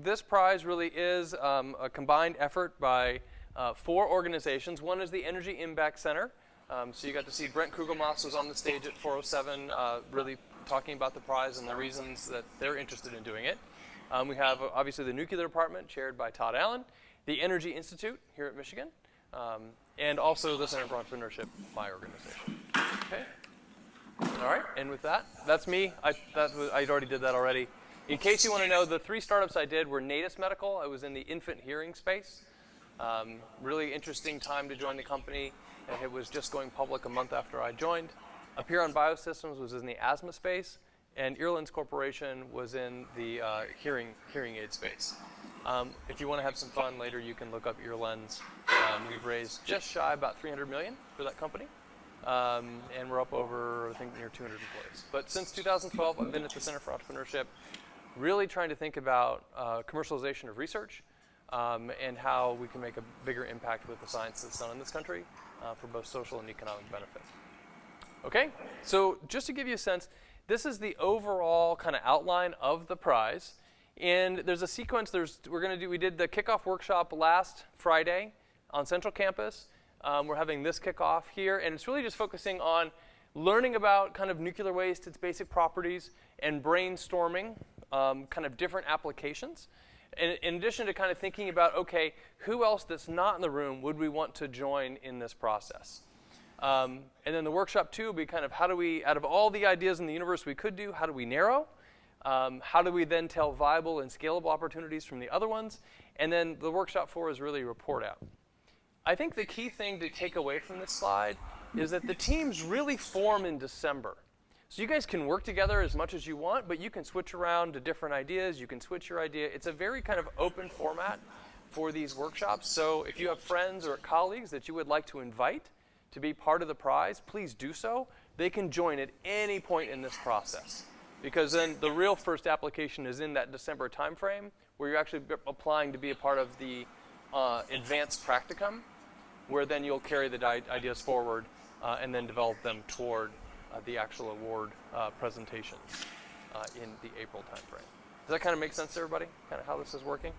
this prize really is a combined effort by 4 organizations. One is the Energy Impact Center. So you got to see Brent Kugelmoss was on the stage at 4:07, really talking about the prize and the reasons that they're interested in doing it. We have obviously the Nuclear Department, chaired by Todd Allen, the Energy Institute here at Michigan, and also the Center for Entrepreneurship, my organization. Okay. All right, and with that, that's me. I already did that already. In case you want to know, the 3 startups I did were Natus Medical. I was in the infant hearing space. Really interesting time to join the company. It was just going public a month after I joined. Apeiron Biosystems was in the asthma space, and Earlens Corporation was in the hearing aid space. If you want to have some fun later, you can look up Earlens. We've raised just shy about $300 million for that company. And we're up over, I think, near 200 employees. But since 2012, I've been at the Center for Entrepreneurship, really trying to think about commercialization of research and how we can make a bigger impact with the science that's done in this country for both social and economic benefit. Okay, so just to give you a sense, this is the overall kind of outline of the prize. And there's a sequence. We did the kickoff workshop last Friday on Central Campus. We're having this kickoff here, and it's really just focusing on learning about kind of nuclear waste, its basic properties, and brainstorming kind of different applications. And in addition to kind of thinking about, okay, who else that's not in the room would we want to join in this process? And then the workshop 2 will be kind of how do we, out of all the ideas in the universe we could do, how do we narrow? How do we then tell viable and scalable opportunities from the other ones? And then the workshop 4 is really report out. I think the key thing to take away from this slide is that the teams really form in December. So you guys can work together as much as you want, but you can switch around to different ideas. You can switch your idea. It's a very kind of open format for these workshops. So if you have friends or colleagues that you would like to invite to be part of the prize, please do so. They can join at any point in this process, because then the real first application is in that December timeframe where you're actually applying to be a part of the advanced practicum, where then you'll carry the ideas forward and then develop them toward the actual award presentations in the April timeframe. Does that kind of make sense to everybody, kind of how this is working?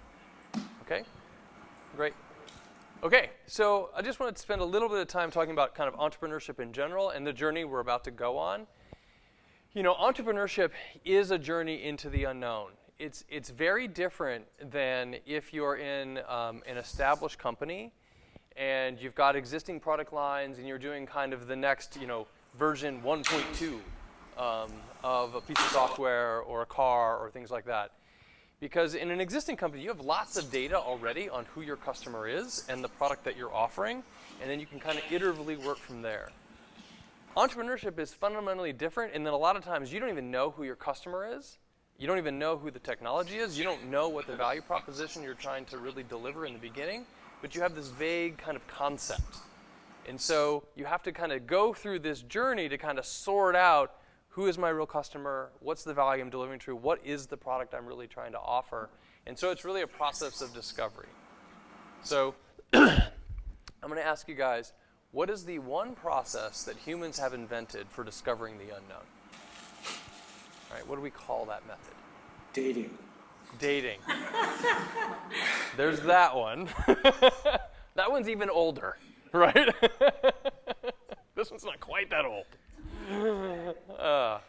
Okay, great. Okay, so I just wanted to spend a little bit of time talking about kind of entrepreneurship in general and the journey we're about to go on. You know, entrepreneurship is a journey into the unknown. It's very different than if you're in an established company and you've got existing product lines and you're doing kind of the next, version 1.2 of a piece of software or a car or things like that. Because in an existing company, you have lots of data already on who your customer is and the product that you're offering, and then you can kind of iteratively work from there. Entrepreneurship is fundamentally different in that a lot of times you don't even know who your customer is. You don't even know who the technology is. You don't know what the value proposition you're trying to really deliver in the beginning, but you have this vague kind of concept. And so you have to kind of go through this journey to kind of sort out who is my real customer, what's the value I'm delivering to, what is the product I'm really trying to offer. And so it's really a process of discovery. So I'm going to ask you guys, what is the one process that humans have invented for discovering the unknown? All right, what do we call that method? Dating. Dating. There's that one. That one's even older, right? This one's not quite that old. What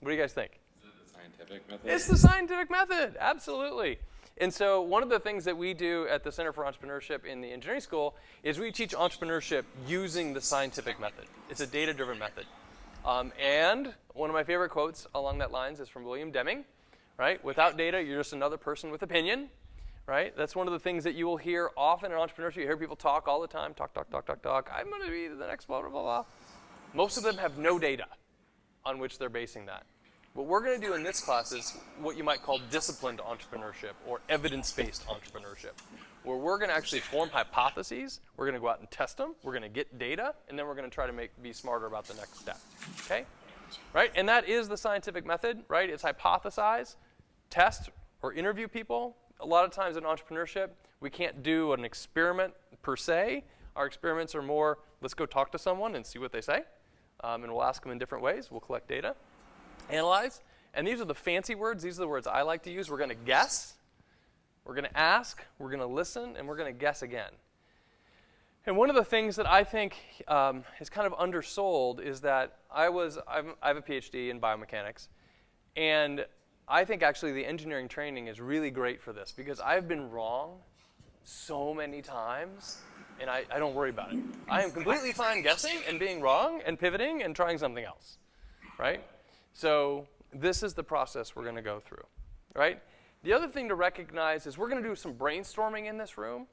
do you guys think? Is it the scientific method? It's the scientific method, absolutely. And so one of the things that we do at the Center for Entrepreneurship in the engineering school is we teach entrepreneurship using the scientific method. It's a data-driven method. And one of my favorite quotes along that lines is from William Deming, right? Without data, you're just another person with opinion, right? That's one of the things that you will hear often in entrepreneurship. You hear people talk all the time, talk. I'm going to be the next blah, blah, blah, blah. Most of them have no data on which they're basing that. What we're going to do in this class is what you might call disciplined entrepreneurship or evidence-based entrepreneurship, where we're going to actually form hypotheses, we're going to go out and test them, we're going to get data, and then we're going to try to be smarter about the next step, okay? Right, and that is the scientific method, right? It's hypothesize, test, or interview people. A lot of times in entrepreneurship, we can't do an experiment per se. Our experiments are more, let's go talk to someone and see what they say, and we'll ask them in different ways. We'll collect data. Analyze, and these are the fancy words. These are the words I like to use. We're going to guess, We're going to ask, we're going to listen, and we're going to guess again. And one of the things that I think is kind of undersold is that I have a PhD in biomechanics, and I think actually the engineering training is really great for this because I've been wrong so many times, and I don't worry about it. I am completely fine guessing and being wrong and pivoting and trying something else, right? So this is the process we're going to go through, right? The other thing to recognize is we're going to do some brainstorming in this room,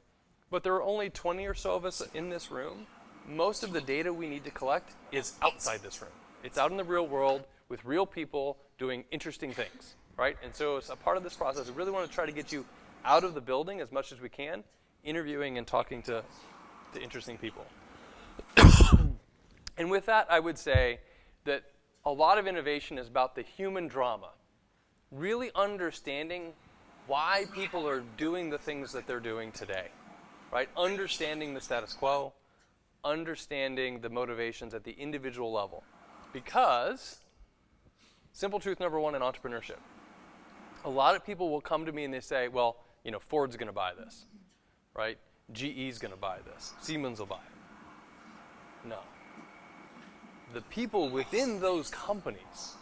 but there are only 20 or so of us in this room. Most of the data we need to collect is outside this room. It's out in the real world with real people doing interesting things, right? And so as a part of this process, we really want to try to get you out of the building as much as we can, interviewing and talking to interesting people. And with that, I would say that a lot of innovation is about the human drama, really understanding why people are doing the things that they're doing today, right? Understanding the status quo, understanding the motivations at the individual level. Because, simple truth number one in entrepreneurship, a lot of people will come to me and they say, well, you know, Ford's going to buy this, right? GE's going to buy this. Siemens will buy it. No. The people within those companies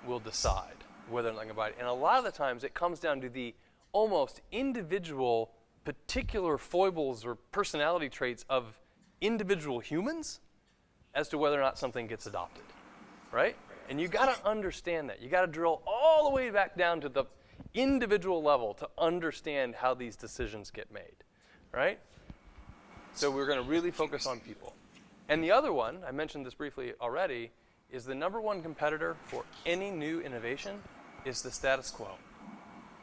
will decide whether or not they're going to buy it. And a lot of the times it comes down to the almost individual particular foibles or personality traits of individual humans as to whether or not something gets adopted, right? And you got to understand that. You got to drill all the way back down to the individual level to understand how these decisions get made, right? So we're going to really focus on people. And the other one, I mentioned this briefly already, is the number one competitor for any new innovation is the status quo.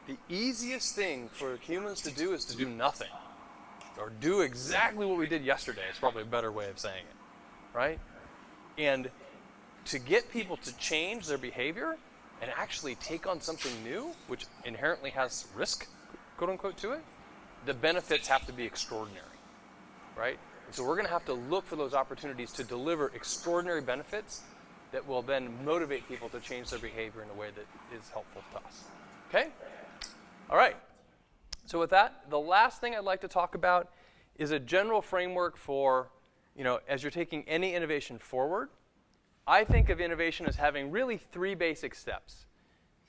The easiest thing for humans to do is to do nothing, or do exactly what we did yesterday. It's probably a better way of saying it, right? And to get people to change their behavior and actually take on something new, which inherently has risk, quote unquote, to it, the benefits have to be extraordinary, right? And so we're going to have to look for those opportunities to deliver extraordinary benefits that will then motivate people to change their behavior in a way that is helpful to us. Okay? All right. So with that, the last thing I'd like to talk about is a general framework for, you know, as you're taking any innovation forward, I think of innovation as having really three basic steps.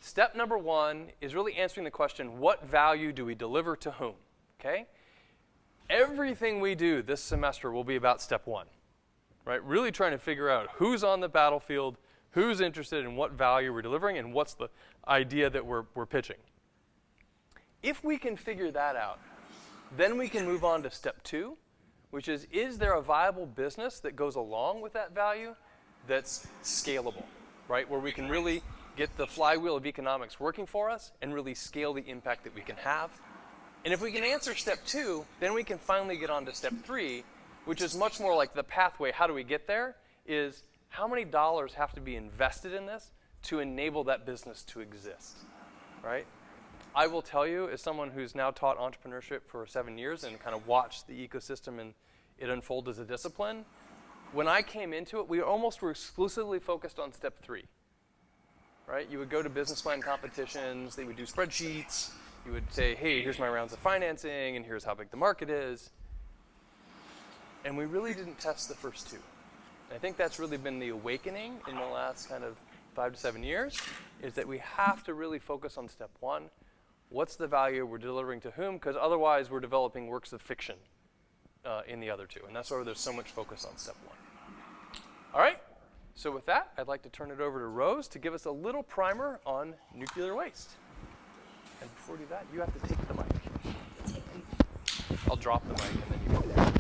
Step number one is really answering the question, what value do we deliver to whom? Okay? Everything we do this semester will be about step one, right? Really trying to figure out who's on the battlefield, who's interested in what value we're delivering, and what's the idea that we're pitching. If we can figure that out, then we can move on to step two, which is there a viable business that goes along with that value that's scalable, right? Where we can really get the flywheel of economics working for us and really scale the impact that we can have. And if we can answer step two, then we can finally get on to step three, which is much more like the pathway. How do we get there? Is how many dollars have to be invested in this to enable that business to exist, right? I will tell you, as someone who's now taught entrepreneurship for 7 years and kind of watched the ecosystem and it unfold as a discipline, when I came into it, we almost were exclusively focused on step three, right? You would go to business plan competitions, they would do spreadsheets, you would say, hey, here's my rounds of financing, and here's how big the market is. And we really didn't test the first two. And I think that's really been the awakening in the last kind of 5 to 7 years, is that we have to really focus on step one. What's the value we're delivering to whom? Because otherwise we're developing works of fiction in the other two. And that's why there's so much focus on step one. All right. So with that, I'd like to turn it over to Rose to give us a little primer on nuclear waste. And before we do that, you have to take the mic. I'll drop the mic and then you can take it.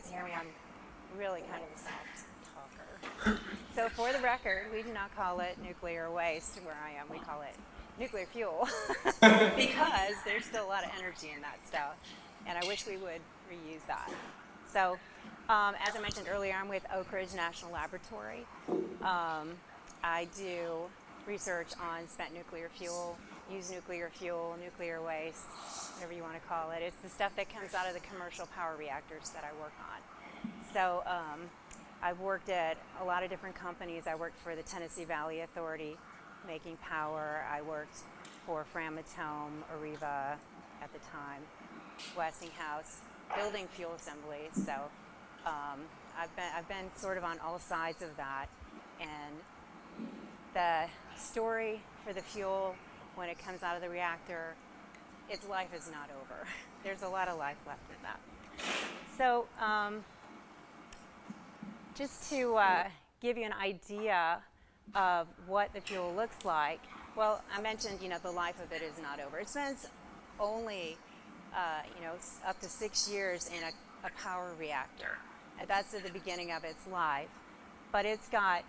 Hear me, I'm really kind of a soft talker. So for the record, we do not call it nuclear waste where I am. We call it nuclear fuel because there's still a lot of energy in that stuff, and I wish we would reuse that. So As I mentioned earlier, I'm with Oak Ridge National Laboratory. I do research on spent nuclear fuel, used nuclear fuel, nuclear waste, whatever you want to call it. It's the stuff that comes out of the commercial power reactors that I work on. So I've worked at a lot of different companies. I worked for the Tennessee Valley Authority, making power. I worked for Framatome, Areva at the time, Westinghouse, building fuel assemblies. So I've been sort of on all sides of that. And the story for the fuel when it comes out of the reactor, its life is not over. There's a lot of life left in that. So just to give you an idea of what the fuel looks like, well, I mentioned, the life of it is not over. It spends only, up to 6 years in a power reactor. That's at the beginning of its life. But it's got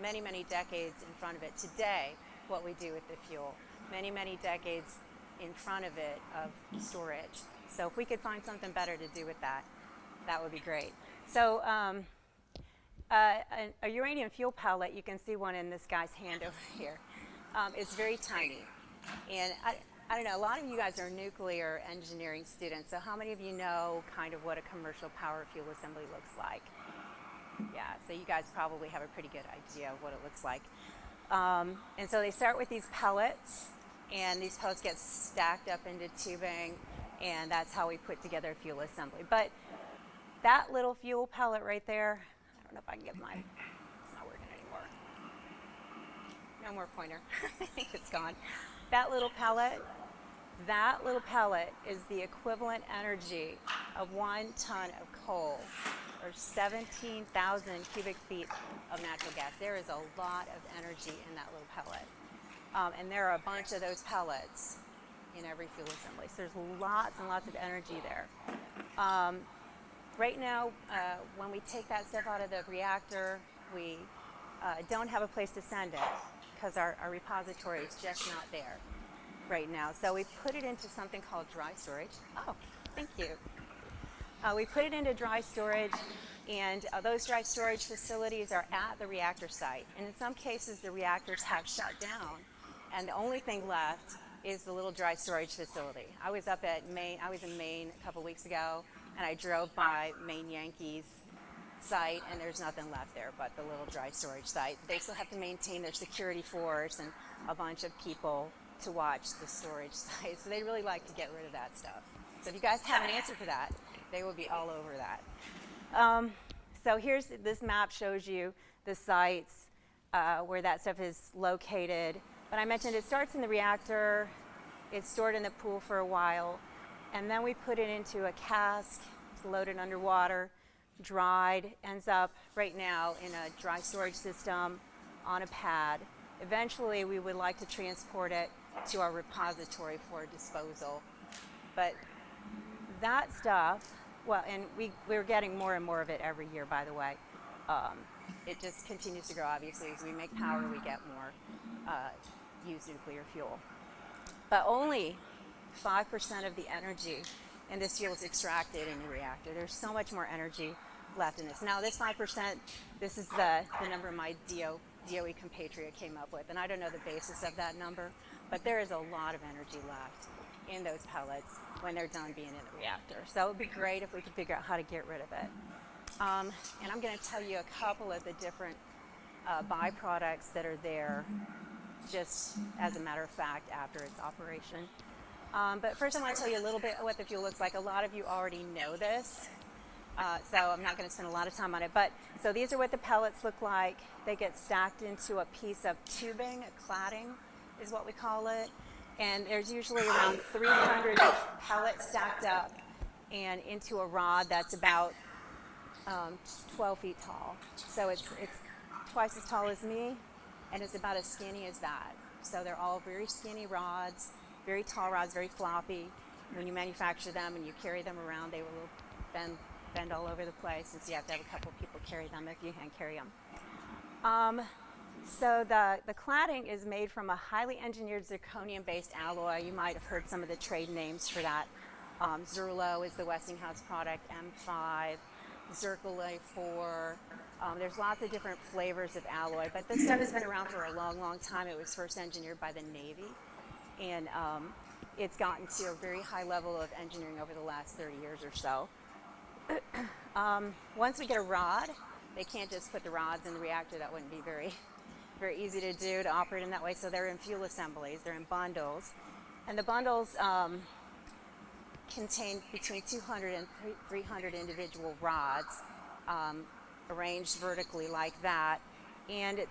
many, many decades in front of it today, what we do with the fuel. Many, many decades in front of it of storage. So if we could find something better to do with that, that would be great. So a uranium fuel pellet, you can see one in this guy's hand over here. It's very tiny. And I don't know, a lot of you guys are nuclear engineering students, so how many of you know kind of what a commercial power fuel assembly looks like? Yeah, so you guys probably have a pretty good idea of what it looks like. And so they start with these pellets, and these pellets get stacked up into tubing, and that's how we put together a fuel assembly. But that little fuel pellet right there, I don't know if I can get mine. It's not working anymore. No more pointer. I think it's gone. That little pellet is the equivalent energy of 1 ton of coal, or 17,000 cubic feet of natural gas. There is a lot of energy in that little pellet. And there are a bunch of those pellets in every fuel assembly. So there's lots and lots of energy there. Right now, when we take that stuff out of the reactor, we don't have a place to send it because our repository is just not there right now. So we put it into something called dry storage. Oh, thank you. We put it into dry storage, and those dry storage facilities are at the reactor site. And in some cases, the reactors have shut down, and the only thing left is the little dry storage facility. I was up at Maine. I was in Maine a couple weeks ago, and I drove by Maine Yankees site, and there's nothing left there but the little dry storage site. They still have to maintain their security force and a bunch of people to watch the storage site. So they really like to get rid of that stuff. So if you guys have an answer for that, they will be all over that. So here's this map shows you the sites where that stuff is located. But I mentioned it starts in the reactor, it's stored in the pool for a while, and then we put it into a cask, it's loaded underwater, dried, ends up right now in a dry storage system on a pad. Eventually we would like to transport it to our repository for disposal. But that stuff, well, and we're getting more and more of it every year, by the way. It just continues to grow, obviously. As we make power, we get more used nuclear fuel. But only 5% of the energy in this fuel is extracted in the reactor. There's so much more energy left in this. Now, this 5%, this is the number my DOE compatriot came up with. And I don't know the basis of that number, but there is a lot of energy left in those pellets when they're done being in the reactor. So it would be great if we could figure out how to get rid of it. And I'm going to tell you a couple of the different byproducts that are there, just as a matter of fact, after its operation. But first I want to tell you a little bit what the fuel looks like. A lot of you already know this, so I'm not going to spend a lot of time on it. But so these are what the pellets look like. They get stacked into a piece of tubing, a cladding is what we call it. And there's usually around 300 pellets stacked up and into a rod that's about 12 feet tall. So it's twice as tall as me, and it's about as skinny as that. So they're all very skinny rods, very tall rods, very floppy. When you manufacture them and you carry them around, they will bend all over the place, and so you have to have a couple of people carry them if you hand carry them. So the cladding is made from a highly engineered zirconium-based alloy. You might have heard some of the trade names for that. Zerlo is the Westinghouse product, M5. zircaloy 4. There's lots of different flavors of alloy, but this stuff has been around for a long, long time. It was first engineered by the Navy, and it's gotten to a very high level of engineering over the last 30 years or so. Once we get a rod, they can't just put the rods in the reactor. That wouldn't be very easy to do, to operate in that way. So they're in fuel assemblies, they're in bundles. And the bundles contain between 200 and 300 individual rods arranged vertically like that. And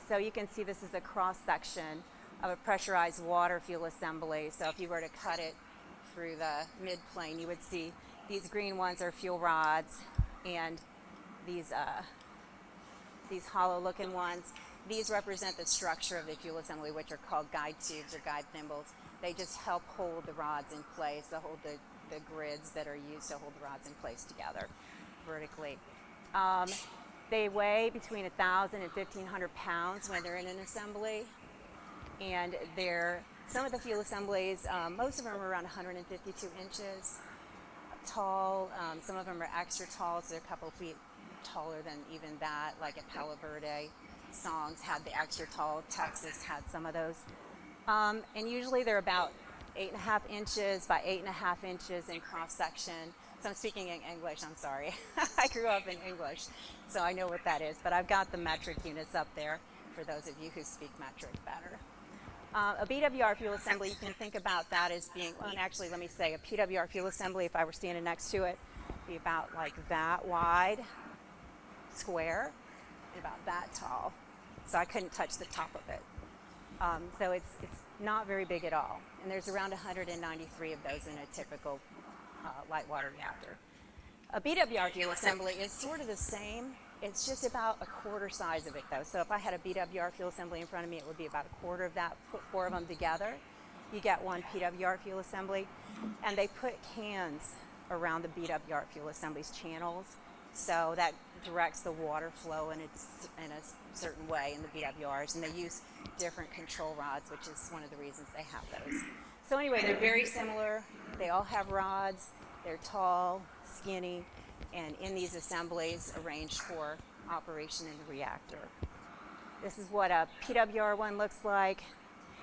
so you can see this is a cross-section of a pressurized water fuel assembly. So if you were to cut it through the mid-plane, you would see these green ones are fuel rods, and these hollow-looking ones, these represent the structure of the fuel assembly, which are called guide tubes or guide thimbles. They just help hold the rods in place, to hold the grids that are used to hold the rods in place together vertically. They weigh between 1,000 and 1,500 pounds when they're in an assembly, and some of the fuel assemblies, most of them are around 152 inches tall. Some of them are extra tall, so they're a couple feet taller than even that, like at Palo Verde. Songs had the extra tall. Texas had some of those. And usually they're about 8.5 inches by 8.5 inches in cross section. So I'm speaking in English, I'm sorry. I grew up in English, so I know what that is. But I've got the metric units up there for those of you who speak metric better. A BWR fuel assembly, you can think about that as being, well, and actually let me say, a PWR fuel assembly, if I were standing next to it, would be about like that wide, square, and about that tall. So I couldn't touch the top of it. So it's not very big at all. And there's around 193 of those in a typical light water reactor. A BWR fuel assembly is sort of the same. It's just about a quarter size of it though. So if I had a BWR fuel assembly in front of me, it would be about a quarter of that. Put 4 of them together, you get one PWR fuel assembly. And they put cans around the BWR fuel assembly's channels, so that directs the water flow in a certain way in the BWRs. And they use different control rods, which is one of the reasons they have those. So anyway, they're very similar. They all have rods. They're tall, skinny, and in these assemblies arranged for operation in the reactor. This is what a PWR one looks like.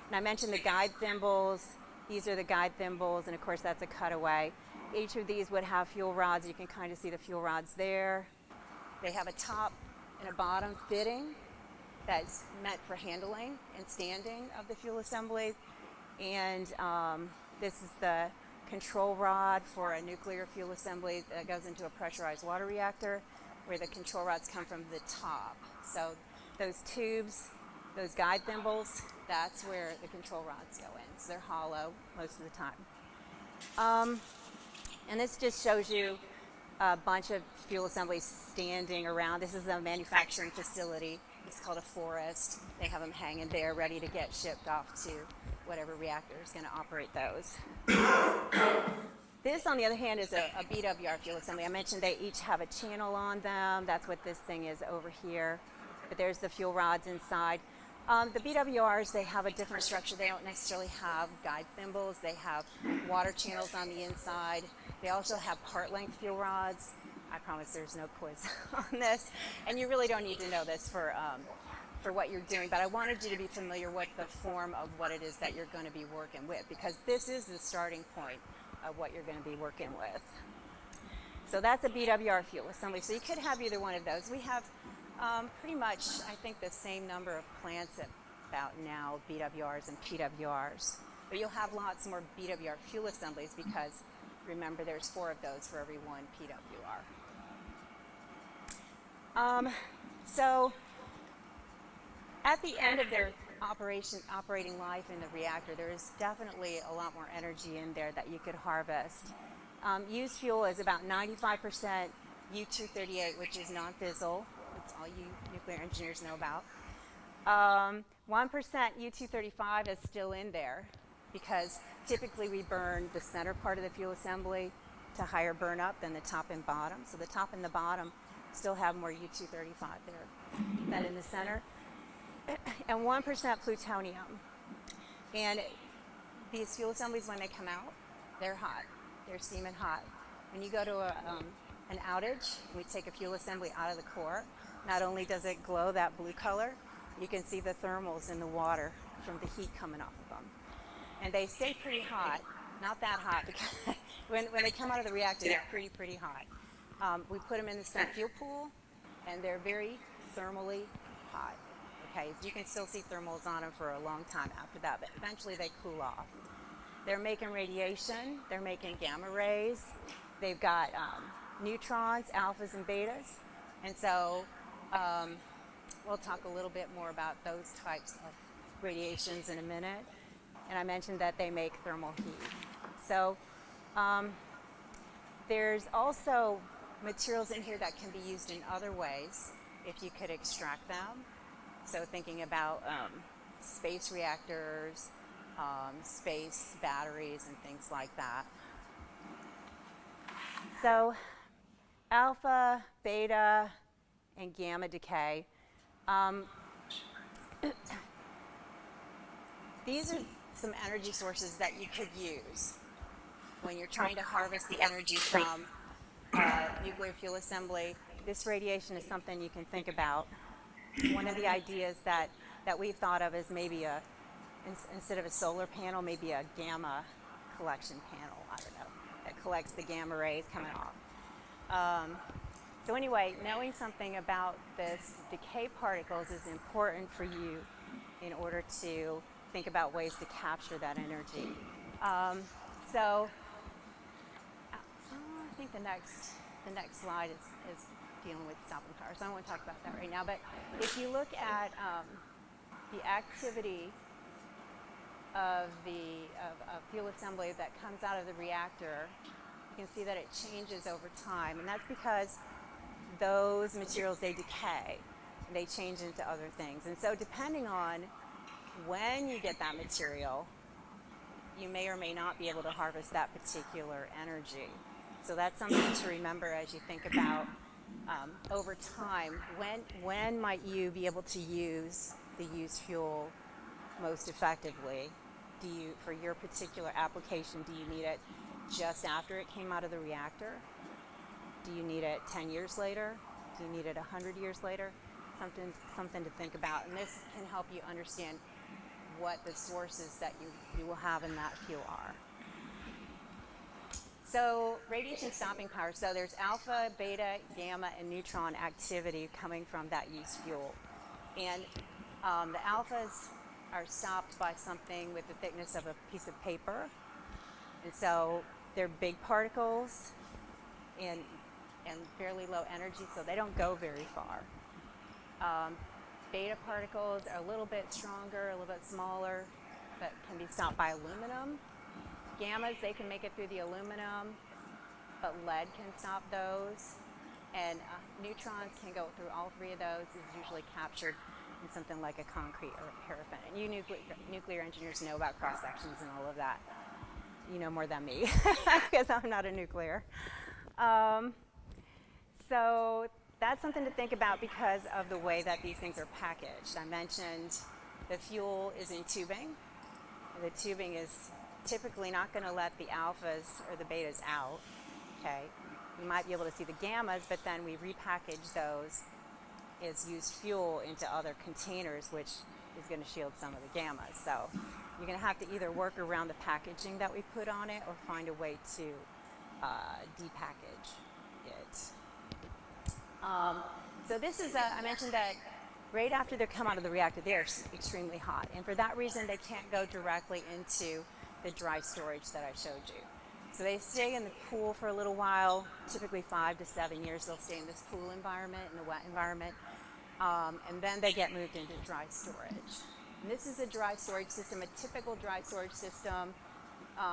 And I mentioned the guide thimbles. These are the guide thimbles, and of course that's a cutaway. Each of these would have fuel rods. You can kind of see the fuel rods there. They have a top and a bottom fitting that's meant for handling and standing of the fuel assembly. And this is the control rod for a nuclear fuel assembly that goes into a pressurized water reactor, where the control rods come from the top. So those tubes, those guide thimbles, that's where the control rods go in. So they're hollow most of the time. And this just shows you a bunch of fuel assemblies standing around. This is a manufacturing facility. It's called a forest. They have them hanging there ready to get shipped off to whatever reactor is going to operate those. This, on the other hand, is a BWR fuel assembly. I mentioned they each have a channel on them. That's what this thing is over here. But there's the fuel rods inside. The BWRs, they have a different structure. They don't necessarily have guide thimbles. They have water channels on the inside. They also have part-length fuel rods. I promise there's no quiz on this. And you really don't need to know this for what you're doing, but I wanted you to be familiar with the form of what it is that you're going to be working with, because this is the starting point of what you're going to be working with. So that's a BWR fuel assembly. So you could have either one of those. We have pretty much, I think, the same number of plants about now, BWRs and PWRs. But you'll have lots more BWR fuel assemblies because, remember, there's 4 of those for every one PWR. So at the end of their operating life in the reactor, there is definitely a lot more energy in there that you could harvest. Used fuel is about 95% U-238, which is non-fissile. That's all you nuclear engineers know about. 1% U-235 is still in there because typically we burn the center part of the fuel assembly to higher burn up than the top and bottom. So the top and the bottom still have more U-235 there than in the center. And 1% plutonium. And these fuel assemblies, when they come out, they're hot. They're steaming hot. When you go to an outage, we take a fuel assembly out of the core, not only does it glow that blue color, you can see the thermals in the water from the heat coming off of them. And they stay pretty hot, not that hot, because when they come out of the reactor, they're pretty hot. We put them in the spent fuel pool, and they're very thermally hot. Okay, you can still see thermals on them for a long time after that, but eventually they cool off. They're making radiation, they're making gamma rays, they've got neutrons, alphas and betas, and so we'll talk a little bit more about those types of radiations in a minute. And I mentioned that they make thermal heat. So there's also materials in here that can be used in other ways if you could extract them. So thinking about space reactors, space batteries, and things like that. So alpha, beta, and gamma decay. These are some energy sources that you could use when you're trying to harvest the energy from nuclear fuel assembly. This radiation is something you can think about. One of the ideas that we've thought of is maybe instead of a solar panel, maybe a gamma collection panel, I don't know, that collects the gamma rays coming off. So anyway, knowing something about this decay particles is important for you in order to think about ways to capture that energy. So I think the next slide is dealing with stopping power, so I don't want to talk about that right now. But if you look at the activity of fuel assembly that comes out of the reactor, you can see that it changes over time, and that's because those materials, they decay, and they change into other things. And so depending on when you get that material, you may or may not be able to harvest that particular energy. So that's something to remember as you think about over time, when might you be able to use the used fuel most effectively? For your particular application, do you need it just after it came out of the reactor? Do you need it 10 years later? Do you need it 100 years later? Something to think about, and this can help you understand what the sources that you will have in that fuel are. So radiation stopping power, so there's alpha, beta, gamma, and neutron activity coming from that used fuel. And the alphas are stopped by something with the thickness of a piece of paper. And so they're big particles and fairly low energy, so they don't go very far. Beta particles are a little bit stronger, a little bit smaller, but can be stopped by aluminum. Gammas, they can make it through the aluminum, but lead can stop those. And neutrons can go through all three of those. Is usually captured in something like a concrete or a paraffin. And you nuclear engineers know about cross sections and all of that. You know more than me because I'm not a nuclear. So that's something to think about because of the way that these things are packaged. I mentioned the fuel is in tubing. The tubing is typically not going to let the alphas or the betas out. Okay, you might be able to see the gammas, but then we repackage those as used fuel into other containers, which is going to shield some of the gammas. So you're going to have to either work around the packaging that we put on it or find a way to depackage it. So this is, I mentioned that right after they come out of the reactor, they're extremely hot. And for that reason, they can't go directly into the dry storage that I showed you. So they stay in the pool for a little while, typically 5 to 7 years. They'll stay in this pool environment, in the wet environment, and then they get moved into dry storage. And this is a dry storage system, a typical dry storage system.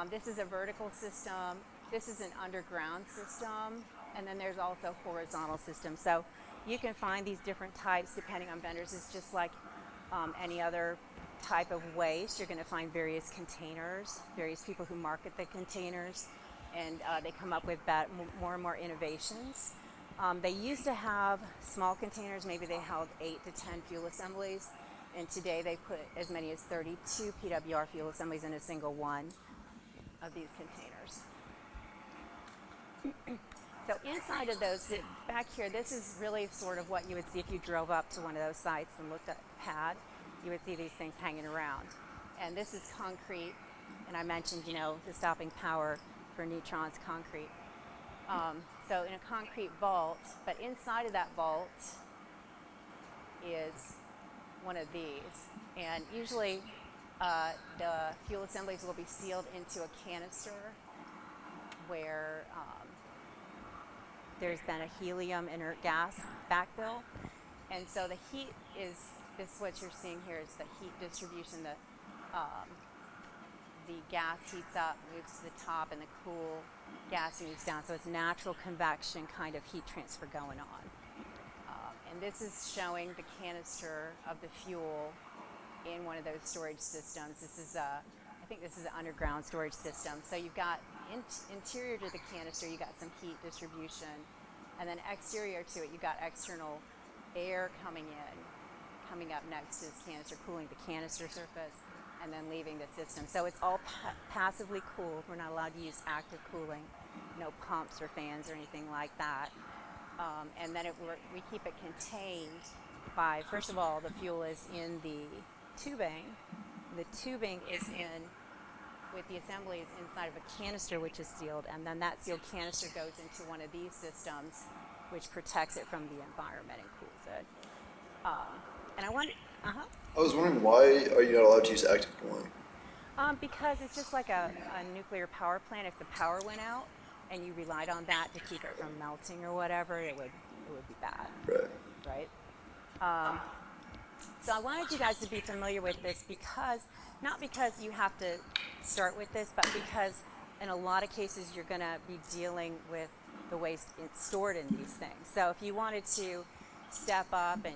This is a vertical system. This is an underground system, and then there's also horizontal systems. So you can find these different types depending on vendors. It's just like any other type of waste. You're going to find various containers, various people who market the containers, and they come up with more and more innovations. They used to have small containers. Maybe they held 8 to 10 fuel assemblies, and today they put as many as 32 PWR fuel assemblies in a single one of these containers. So inside of those, back here, this is really sort of what you would see if you drove up to one of those sites and looked at the pad. You would see these things hanging around. And this is concrete, and I mentioned, the stopping power for neutrons, concrete. So in a concrete vault, but inside of that vault is one of these. And usually the fuel assemblies will be sealed into a canister where there's been a helium inert gas backfill. And so the heat is, what you're seeing here is the heat distribution. The gas heats up, moves to the top, and the cool gas moves down. So it's natural convection kind of heat transfer going on. And this is showing the canister of the fuel in one of those storage systems. I think this is an underground storage system. So you've got interior to the canister, you got some heat distribution, and then exterior to it, you got external air coming up next to this canister, cooling the canister surface, and then leaving the system. So it's all passively cooled. We're not allowed to use active cooling, no pumps or fans or anything like that. And then we keep it contained by, first of all, the fuel is in the tubing. The tubing is with the assembly is inside of a canister which is sealed, and then that sealed canister goes into one of these systems which protects it from the environment and cools it. I was wondering, why are you not allowed to use active cooling? Because it's just like a nuclear power plant. If the power went out and you relied on that to keep it from melting or whatever, it would be bad. Right? So I wanted you guys to be familiar with this not because you have to start with this, but because in a lot of cases you're going to be dealing with the waste stored in these things. So if you wanted to step up and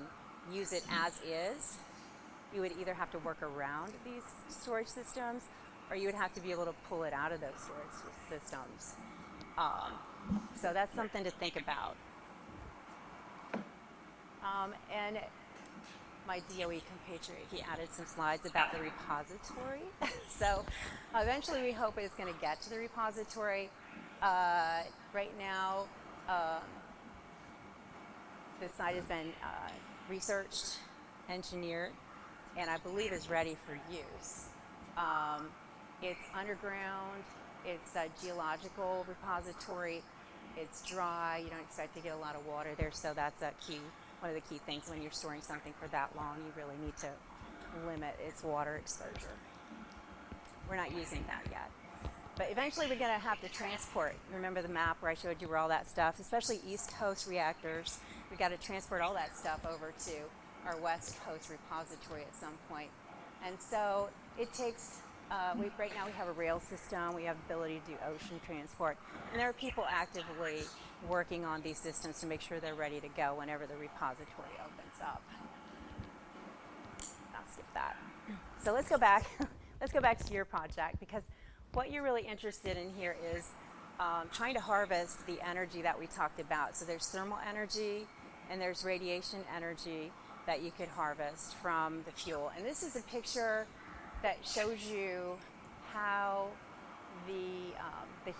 use it as is, you would either have to work around these storage systems, or you would have to be able to pull it out of those storage systems. So that's something to think about. And my DOE compatriot, he added some slides about the repository. So eventually we hope it's going to get to the repository. Right now, the site has been researched, engineered, and I believe is ready for use. It's underground, it's a geological repository, it's dry, you don't expect to get a lot of water there, so that's one of the key things when you're storing something for that long. You really need to limit its water exposure. We're not using that yet. But eventually we're going to have to transport. Remember the map where I showed you where all that stuff, especially East Coast reactors, we've got to transport all that stuff over to our West Coast repository at some point. And so it takes, right now we have a rail system, we have the ability to do ocean transport, and there are people actively working on these systems to make sure they're ready to go whenever the repository opens up. I'll skip that. So let's go back. Let's go back to your project, because what you're really interested in here is trying to harvest the energy that we talked about. So there's thermal energy and there's radiation energy that you could harvest from the fuel. And this is a picture that shows you how the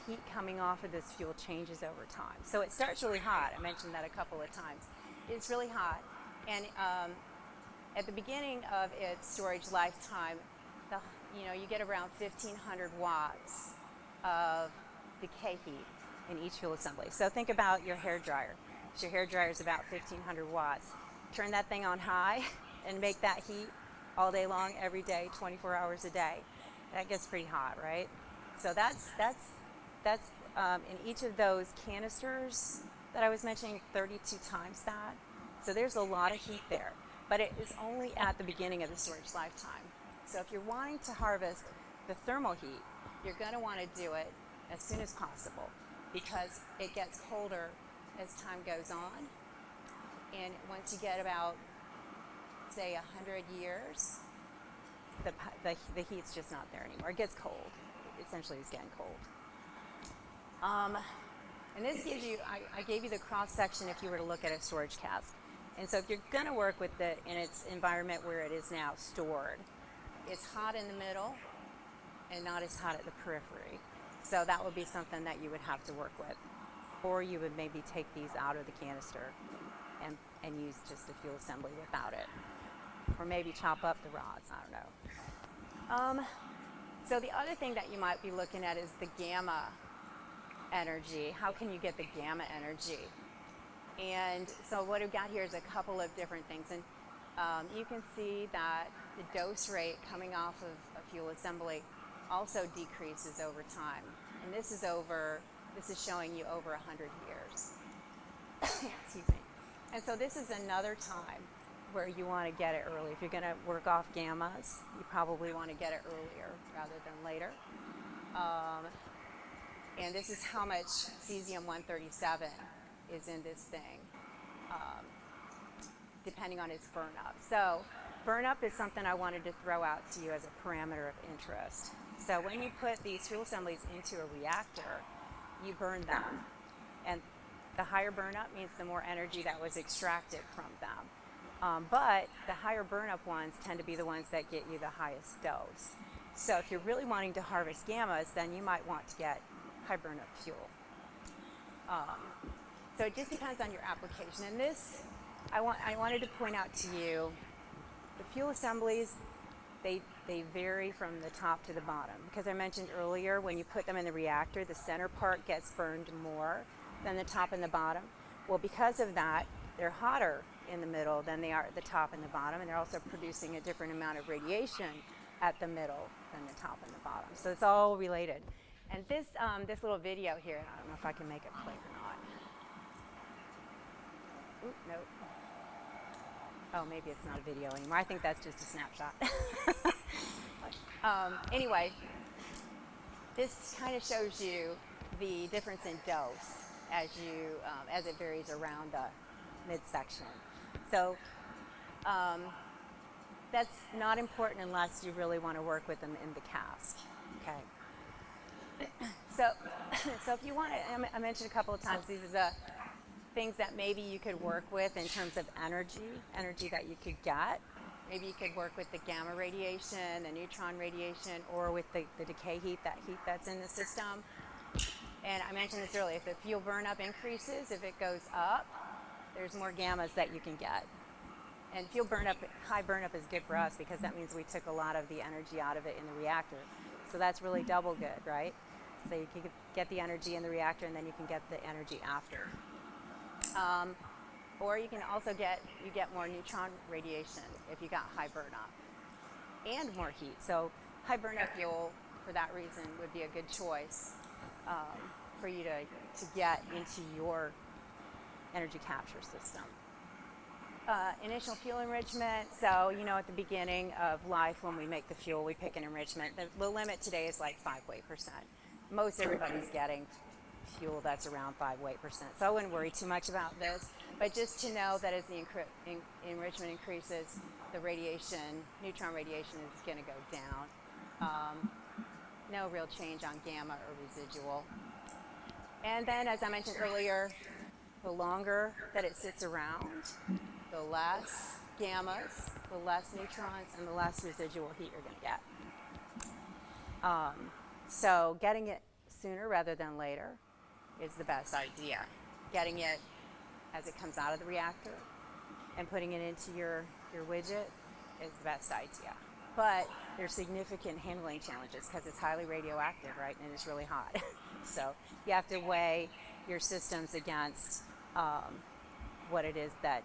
heat coming off of this fuel changes over time. So it starts really hot. I mentioned that a couple of times. It's really hot. And at the beginning of its storage lifetime, you get around 1,500 watts of decay heat in each fuel assembly. So think about your hair dryer. So your hair dryer is about 1,500 watts. Turn that thing on high and make that heat all day long, every day, 24 hours a day. That gets pretty hot, right? So that's in each of those canisters that I was mentioning, 32 times that. So there's a lot of heat there, but it is only at the beginning of the storage lifetime. So if you're wanting to harvest the thermal heat, you're going to want to do it as soon as possible, because it gets colder as time goes on. And once you get about, say, 100 years, the heat's just not there anymore. It gets cold. Essentially, it's getting cold. And this gives you, I gave you the cross-section if you were to look at a storage cask. And so if you're going to work with it in its environment where it is now stored, it's hot in the middle and not as hot at the periphery. So that would be something that you would have to work with. or you would maybe take these out of the canister and use just the fuel assembly without it. Or maybe chop up the rods, I don't know. So the other thing that you might be looking at is the gamma energy. How can you get the gamma energy? And so what we've got here is a couple of different things. And you can see that the dose rate coming off of a fuel assembly also decreases over time. And this is showing you over 100 years. Excuse me. And so this is another time where you want to get it early. If you're going to work off gammas, you probably want to get it earlier rather than later. And this is how much cesium-137 is in this thing, depending on its burn up. So burn up is something I wanted to throw out to you as a parameter of interest. So when you put these fuel assemblies into a reactor, you burn them. And the higher burn up means the more energy that was extracted from them. But the higher burn up ones tend to be the ones that get you the highest dose. So if you're really wanting to harvest gammas, then you might want to get high burn up fuel. So it just depends on your application. And this, I wanted to point out to you, the fuel assemblies, they vary from the top to the bottom. Because I mentioned earlier, when you put them in the reactor, the center part gets burned more than the top and the bottom. Well, because of that, they're hotter in the middle than they are at the top and the bottom, and they're also producing a different amount of radiation at the middle than the top and the bottom. So it's all related. And this little video here, I don't know if I can make it play or not. Oop, nope. Oh, maybe it's not a video anymore. I think that's just a snapshot. Anyway, this kind of shows you the difference in dose as it varies around the midsection. So that's not important unless you really want to work with them in the cast. Okay. So if you want to, I mentioned a couple of times, these are the things that maybe you could work with in terms of energy that you could get. Maybe you could work with the gamma radiation, the neutron radiation, or with the decay heat that's in the system. And I mentioned this earlier, if the fuel burn up increases, if it goes up, there's more gammas that you can get. And fuel burn up, high burn up is good for us because that means we took a lot of the energy out of it in the reactor. So that's really double good, right? So you can get the energy in the reactor and then you can get the energy after. Or you can also get more neutron radiation if you got high burn up and more heat. So high burn up fuel, for that reason, would be a good choice for you to get into your energy capture system. Initial fuel enrichment. So, at the beginning of life when we make the fuel, we pick an enrichment. The limit today is like 5 weight percent. Most everybody's getting fuel that's around 5 weight percent. So I wouldn't worry too much about this. But just to know that as the enrichment increases, the neutron radiation is going to go down. No real change on gamma or residual. And then, as I mentioned earlier, the longer that it sits around, the less gammas, the less neutrons, and the less residual heat you're going to get. So getting it sooner rather than later is the best idea. Getting it as it comes out of the reactor and putting it into your widget is the best idea. But there's significant handling challenges because it's highly radioactive, right, and it's really hot. So you have to weigh your systems against what it is that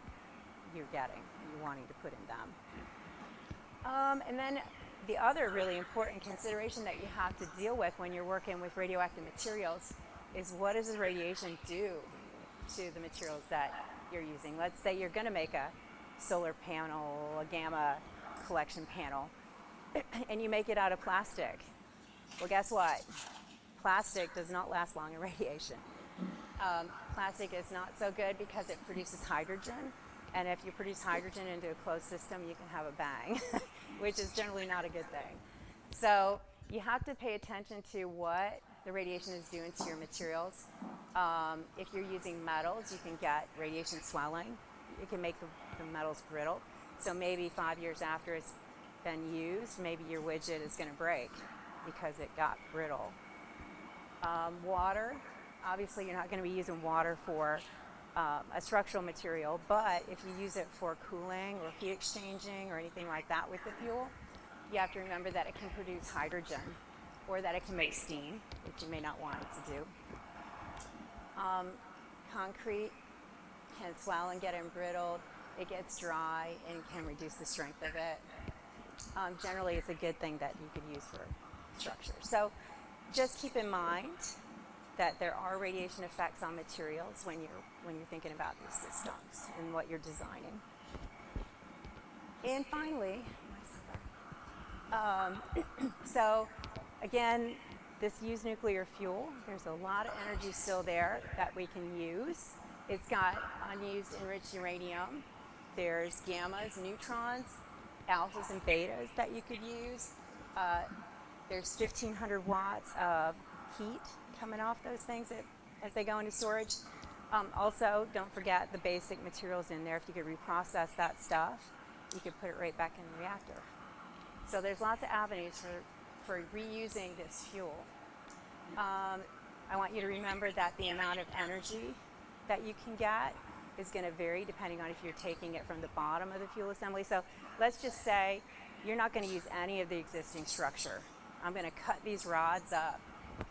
you're wanting to put in them. And then the other really important consideration that you have to deal with when you're working with radioactive materials is what does the radiation do to the materials that you're using? Let's say you're going to make a solar panel, a gamma collection panel, and you make it out of plastic. Well, guess what? Plastic does not last long in radiation. Plastic is not so good because it produces hydrogen, and if you produce hydrogen into a closed system, you can have a bang, which is generally not a good thing. So you have to pay attention to what the radiation is doing to your materials. If you're using metals, you can get radiation swelling. It can make the metals brittle. So maybe 5 years after it's been used, maybe your widget is going to break because it got brittle. Water, obviously you're not going to be using water for a structural material, but if you use it for cooling or heat exchanging or anything like that with the fuel, you have to remember that it can produce hydrogen or that it can make steam, which you may not want it to do. Concrete can swell and get embrittled. It gets dry and can reduce the strength of it. Generally, it's a good thing that you could use for structure. So just keep in mind that there are radiation effects on materials when you're thinking about these systems and what you're designing. And finally, so again, this used nuclear fuel, there's a lot of energy still there that we can use. It's got unused enriched uranium. There's gammas, neutrons, alphas and betas that you could use. There's 1,500 watts of heat coming off those things as they go into storage. Also, don't forget the basic materials in there. If you could reprocess that stuff, you could put it right back in the reactor. So there's lots of avenues for reusing this fuel. I want you to remember that the amount of energy that you can get is going to vary depending on if you're taking it from the bottom of the fuel assembly. So let's just say you're not going to use any of the existing structure. I'm going to cut these rods up,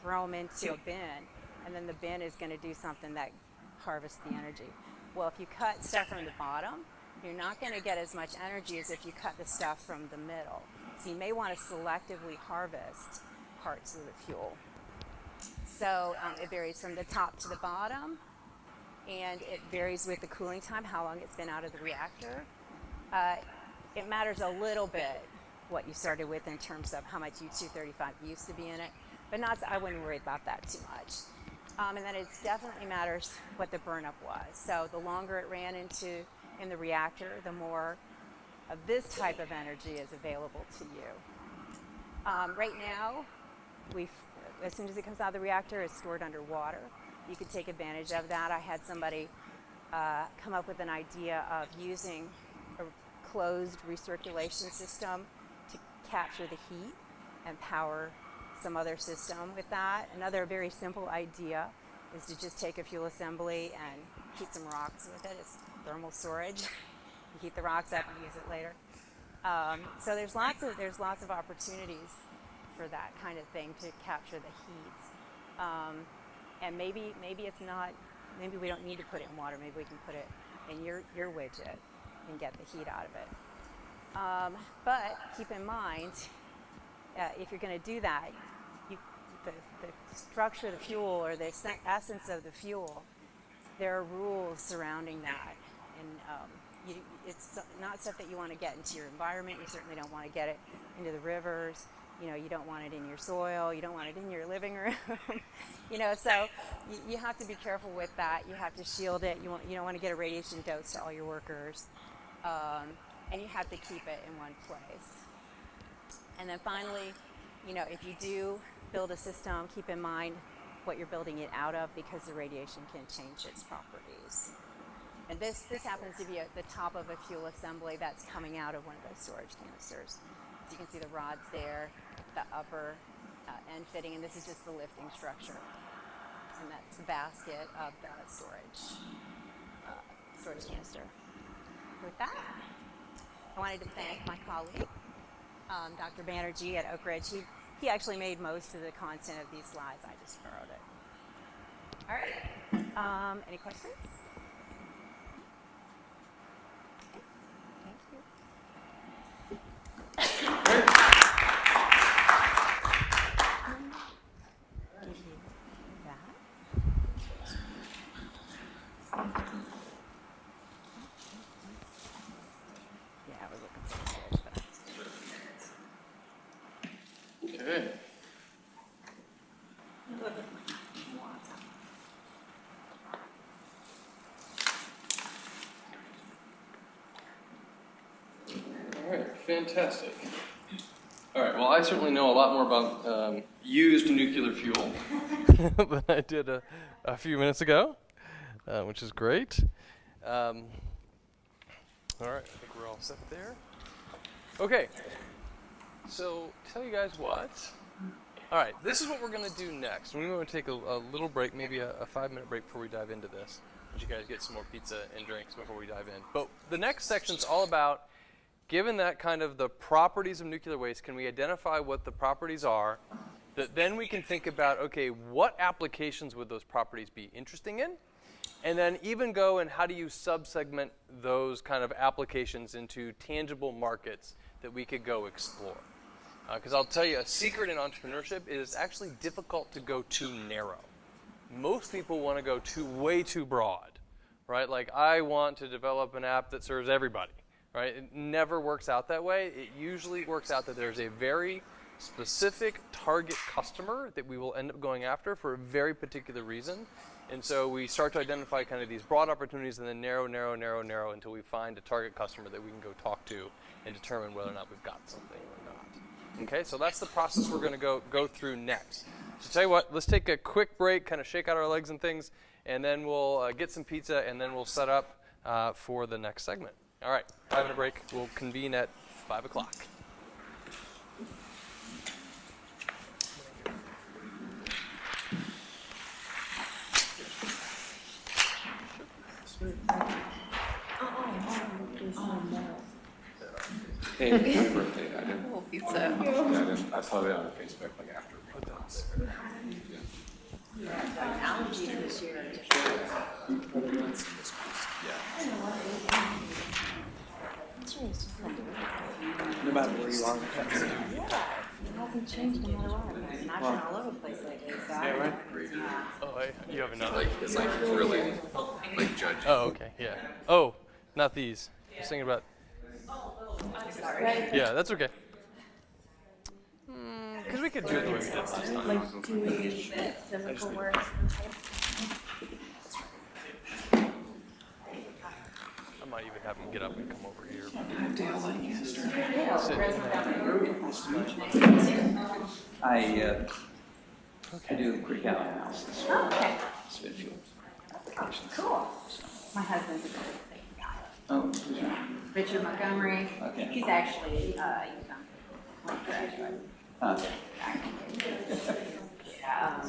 throw them into a bin, and then the bin is going to do something that harvests the energy. Well, if you cut stuff from the bottom, you're not going to get as much energy as if you cut the stuff from the middle. So you may want to selectively harvest parts of the fuel. So it varies from the top to the bottom, and it varies with the cooling time, how long it's been out of the reactor. It matters a little bit what you started with in terms of how much U-235 used to be in it, but I wouldn't worry about that too much. And then it definitely matters what the burnup was. So the longer it ran in the reactor, the more of this type of energy is available to you. Right now, as soon as it comes out of the reactor, it's stored underwater. You could take advantage of that. I had somebody come up with an idea of using a closed recirculation system to capture the heat and power some other system with that. Another very simple idea is to just take a fuel assembly and heat some rocks with it. It's thermal storage. You heat the rocks up and use it later. So there's lots of opportunities for that kind of thing to capture the heat. And maybe it's not. Maybe we don't need to put it in water. Maybe we can put it in your widget and get the heat out of it. But keep in mind, if you're going to do that, the structure of the fuel or the essence of the fuel, there are rules surrounding that, and it's not stuff that you want to get into your environment. You certainly don't want to get it into the rivers. You don't want it in your soil. You don't want it in your living room. So you have to be careful with that. You have to shield it. You don't want to get a radiation dose to all your workers, and you have to keep it in one place. And then finally, if you do build a system, keep in mind what you're building it out of, because the radiation can change its properties. And this happens to be at the top of a fuel assembly that's coming out of one of those storage canisters. So you can see the rods there, the upper end fitting, and this is just the lifting structure. And that's the basket of the storage canister. With that, I wanted to thank my colleague, Dr. Banerjee at Oak Ridge. He actually made most of the content of these slides. I just borrowed it. All right. Any questions? Okay. All right, fantastic. All right, well, I certainly know a lot more about used nuclear fuel than I did a few minutes ago, which is great. All right, I think we're all set there. Okay, so tell you guys what, All right, this is what we're going to do next. We're going to take a little break, maybe a 5-minute break before we dive into this. Let you guys get some more pizza and drinks before we dive in. But the next section's all about, given that kind of the properties of nuclear waste, can we identify what the properties are, that then we can think about, okay, what applications would those properties be interesting in? And then even go and how do you sub-segment those kind of applications into tangible markets that we could go explore? Because I'll tell you, a secret in entrepreneurship is actually difficult to go too narrow. Most people want to go way too broad, right? Like, I want to develop an app that serves everybody, right? It never works out that way. It usually works out that there's a very specific target customer that we will end up going after for a very particular reason. And so we start to identify kind of these broad opportunities and then narrow until we find a target customer that we can go talk to and determine whether or not we've got something or not. Okay, so that's the process we're going to go through next. So tell you what, let's take a quick break, kind of shake out our legs and things, and then we'll get some pizza, and then we'll set up for the next segment. All right, 5-minute break. We'll convene at 5 o'clock. Hey, it's my birthday. I didn't. Oh, pizza. I saw it on Facebook like after. Allergies this year. No matter where you are in the country. It hasn't changed no matter what. It's knocking all over the place lately. So Yeah, right. Oh, you have another. Like it's like really like judging. Oh, okay, yeah. Oh, not these. I was thinking about. Yeah, that's okay. Because we could do it the way we did last time. like doing physical work. I might even have him get up and come over here. Dale Lancaster. Sit in I do quick analysis. Oh, okay. Smithfield applications. Cool. My husband's a really big guy. Oh, who's your? Richard Montgomery. Okay. He's actually UConn graduate. Okay. Yeah.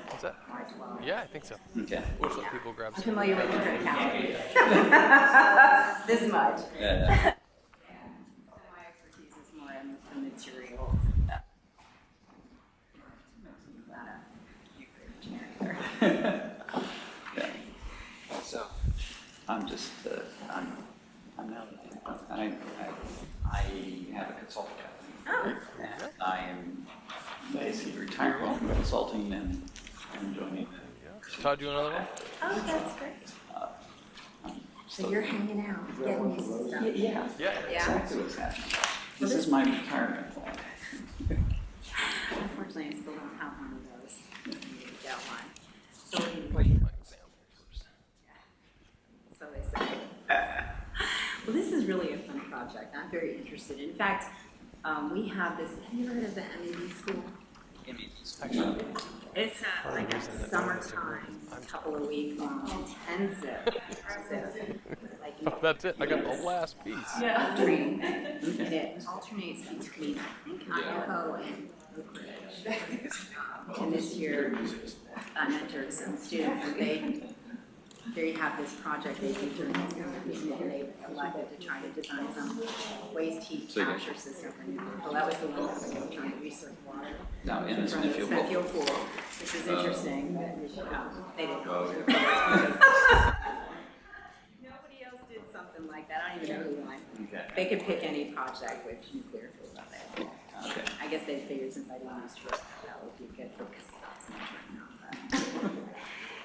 What's that? Yeah, I think so. Okay. We'll just let people grab I'm some. familiar with the criticality. This much. Yeah. My expertise is more in the materials and that. Not a nuclear engineer. Yeah. So, I'm just, I'm now, I have a consulting company. Oh. I am basically retiring from consulting and joining Todd, do another one? Oh, that's great. So you're hanging out, getting me some stuff. Yeah. Yeah. Yeah. Exactly what's happening. This is my retirement plan. Unfortunately, I still don't have one of those. I need to get one. So so they say. Well, this is really a fun project. I'm very interested. In fact, we have this. Have you heard of the MED school? Actually, It's like a summertime, couple of week long, intensive. Like oh, that's it. I got the last piece. dream. And it alternates between, I think, Idaho and Oak Ridge. And this year, I mentored some students, and they have this project they do during the summer, and they elected to try to design some waste heat capture system for nuclear. Well, that was the one that we were trying to research water. Now, in the From the Smithfield Smithfield pool, which is interesting, but they didn't know. Nobody else did something like that. I don't even know who won. Okay. They could pick any project with nuclear fuel on it. Okay. I guess they figured since I didn't use to that would be good for customers.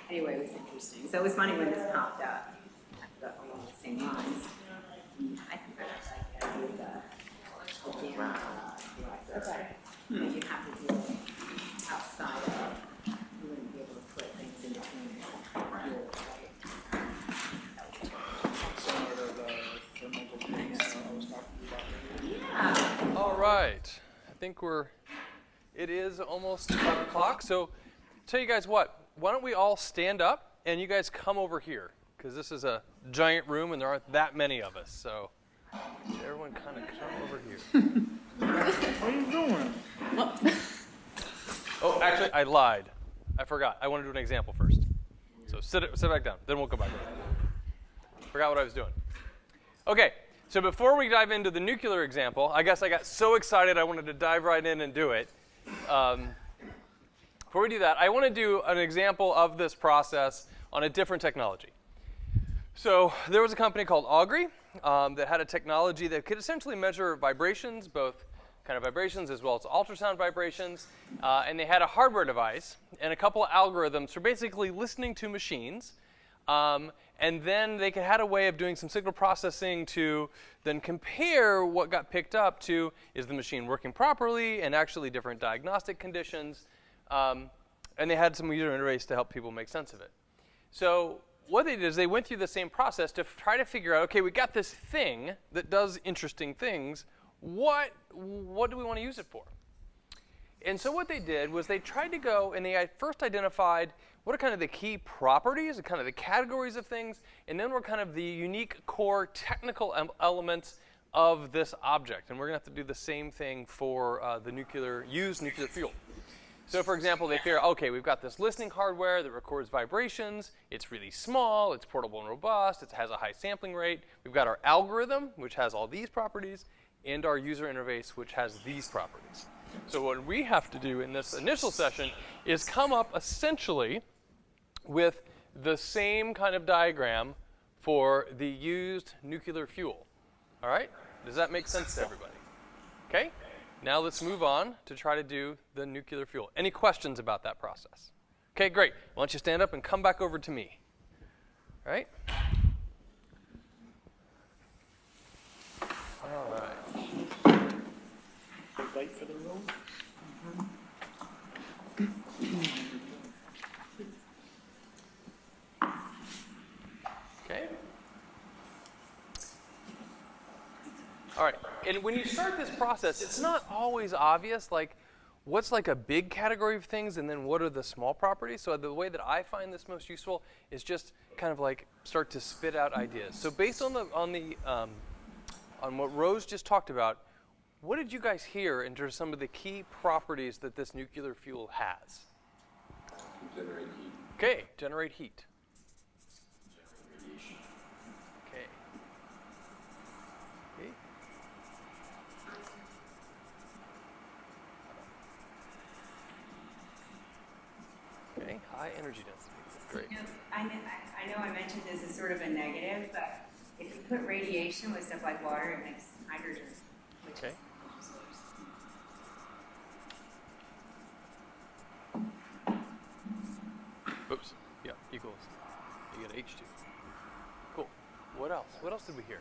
Anyway, it was interesting. So it was funny when this popped up, along the same lines. I think that's like the idea of the dam reactor. That you have to do it outside of, you wouldn't be able to put things in between fuels, right? Yeah. All right. I think it is almost 5 o'clock. So tell you guys what, why don't we all stand up and you guys come over here, because this is a giant room and there aren't that many of us. So Everyone kind of come over here. What are you doing? Oh, actually, I lied. I forgot. I want to do an example first. So sit back down. Then we'll go back. Forgot what I was doing. Okay, so before we dive into the nuclear example, I guess I got so excited I wanted to dive right in and do it. Before we do that, I want to do an example of this process on a different technology. So there was a company called Augury that had a technology that could essentially measure vibrations, both kind of vibrations as well as ultrasound vibrations. And they had a hardware device and a couple of algorithms for basically listening to machines. And then they had a way of doing some signal processing to then compare what got picked up to, is the machine working properly, and actually different diagnostic conditions. And they had some user interface to help people make sense of it. So what they did is they went through the same process to try to figure out, okay, we got this thing that does interesting things. What do we want to use it for? And so what they did was they tried to go and they first identified what are kind of the key properties, kind of the categories of things, and then what are kind of the unique core technical elements of this object. And we're going to have to do the same thing for the used nuclear fuel. So for example, they figure, okay, we've got this listening hardware that records vibrations. It's really small. It's portable and robust. It has a high sampling rate. We've got our algorithm, which has all these properties, and our user interface, which has these properties. So what we have to do in this initial session is come up essentially with the same kind of diagram for the used nuclear fuel. All right? Does that make sense to everybody? Okay? Now let's move on to try to do the nuclear fuel. Any questions about that process? Okay, great. Why don't you stand up and come back over to me? All right? All right. Wait for the roll. Okay. All right. And when you start this process, it's not always obvious, like, what's like a big category of things and then what are the small properties. So the way that I find this most useful is just kind of like start to spit out ideas. So based on what Rose just talked about, what did you guys hear in terms of some of the key properties that this nuclear fuel has? Generate heat. Okay, generate heat. Radiation. Okay. Okay. Okay, high energy density. Great. You know, I know I mentioned this as sort of a negative, but if you put radiation with stuff like water, it makes hydrogen. Okay. Oops. Yeah, equals. You get H2. Cool. What else? What else did we hear?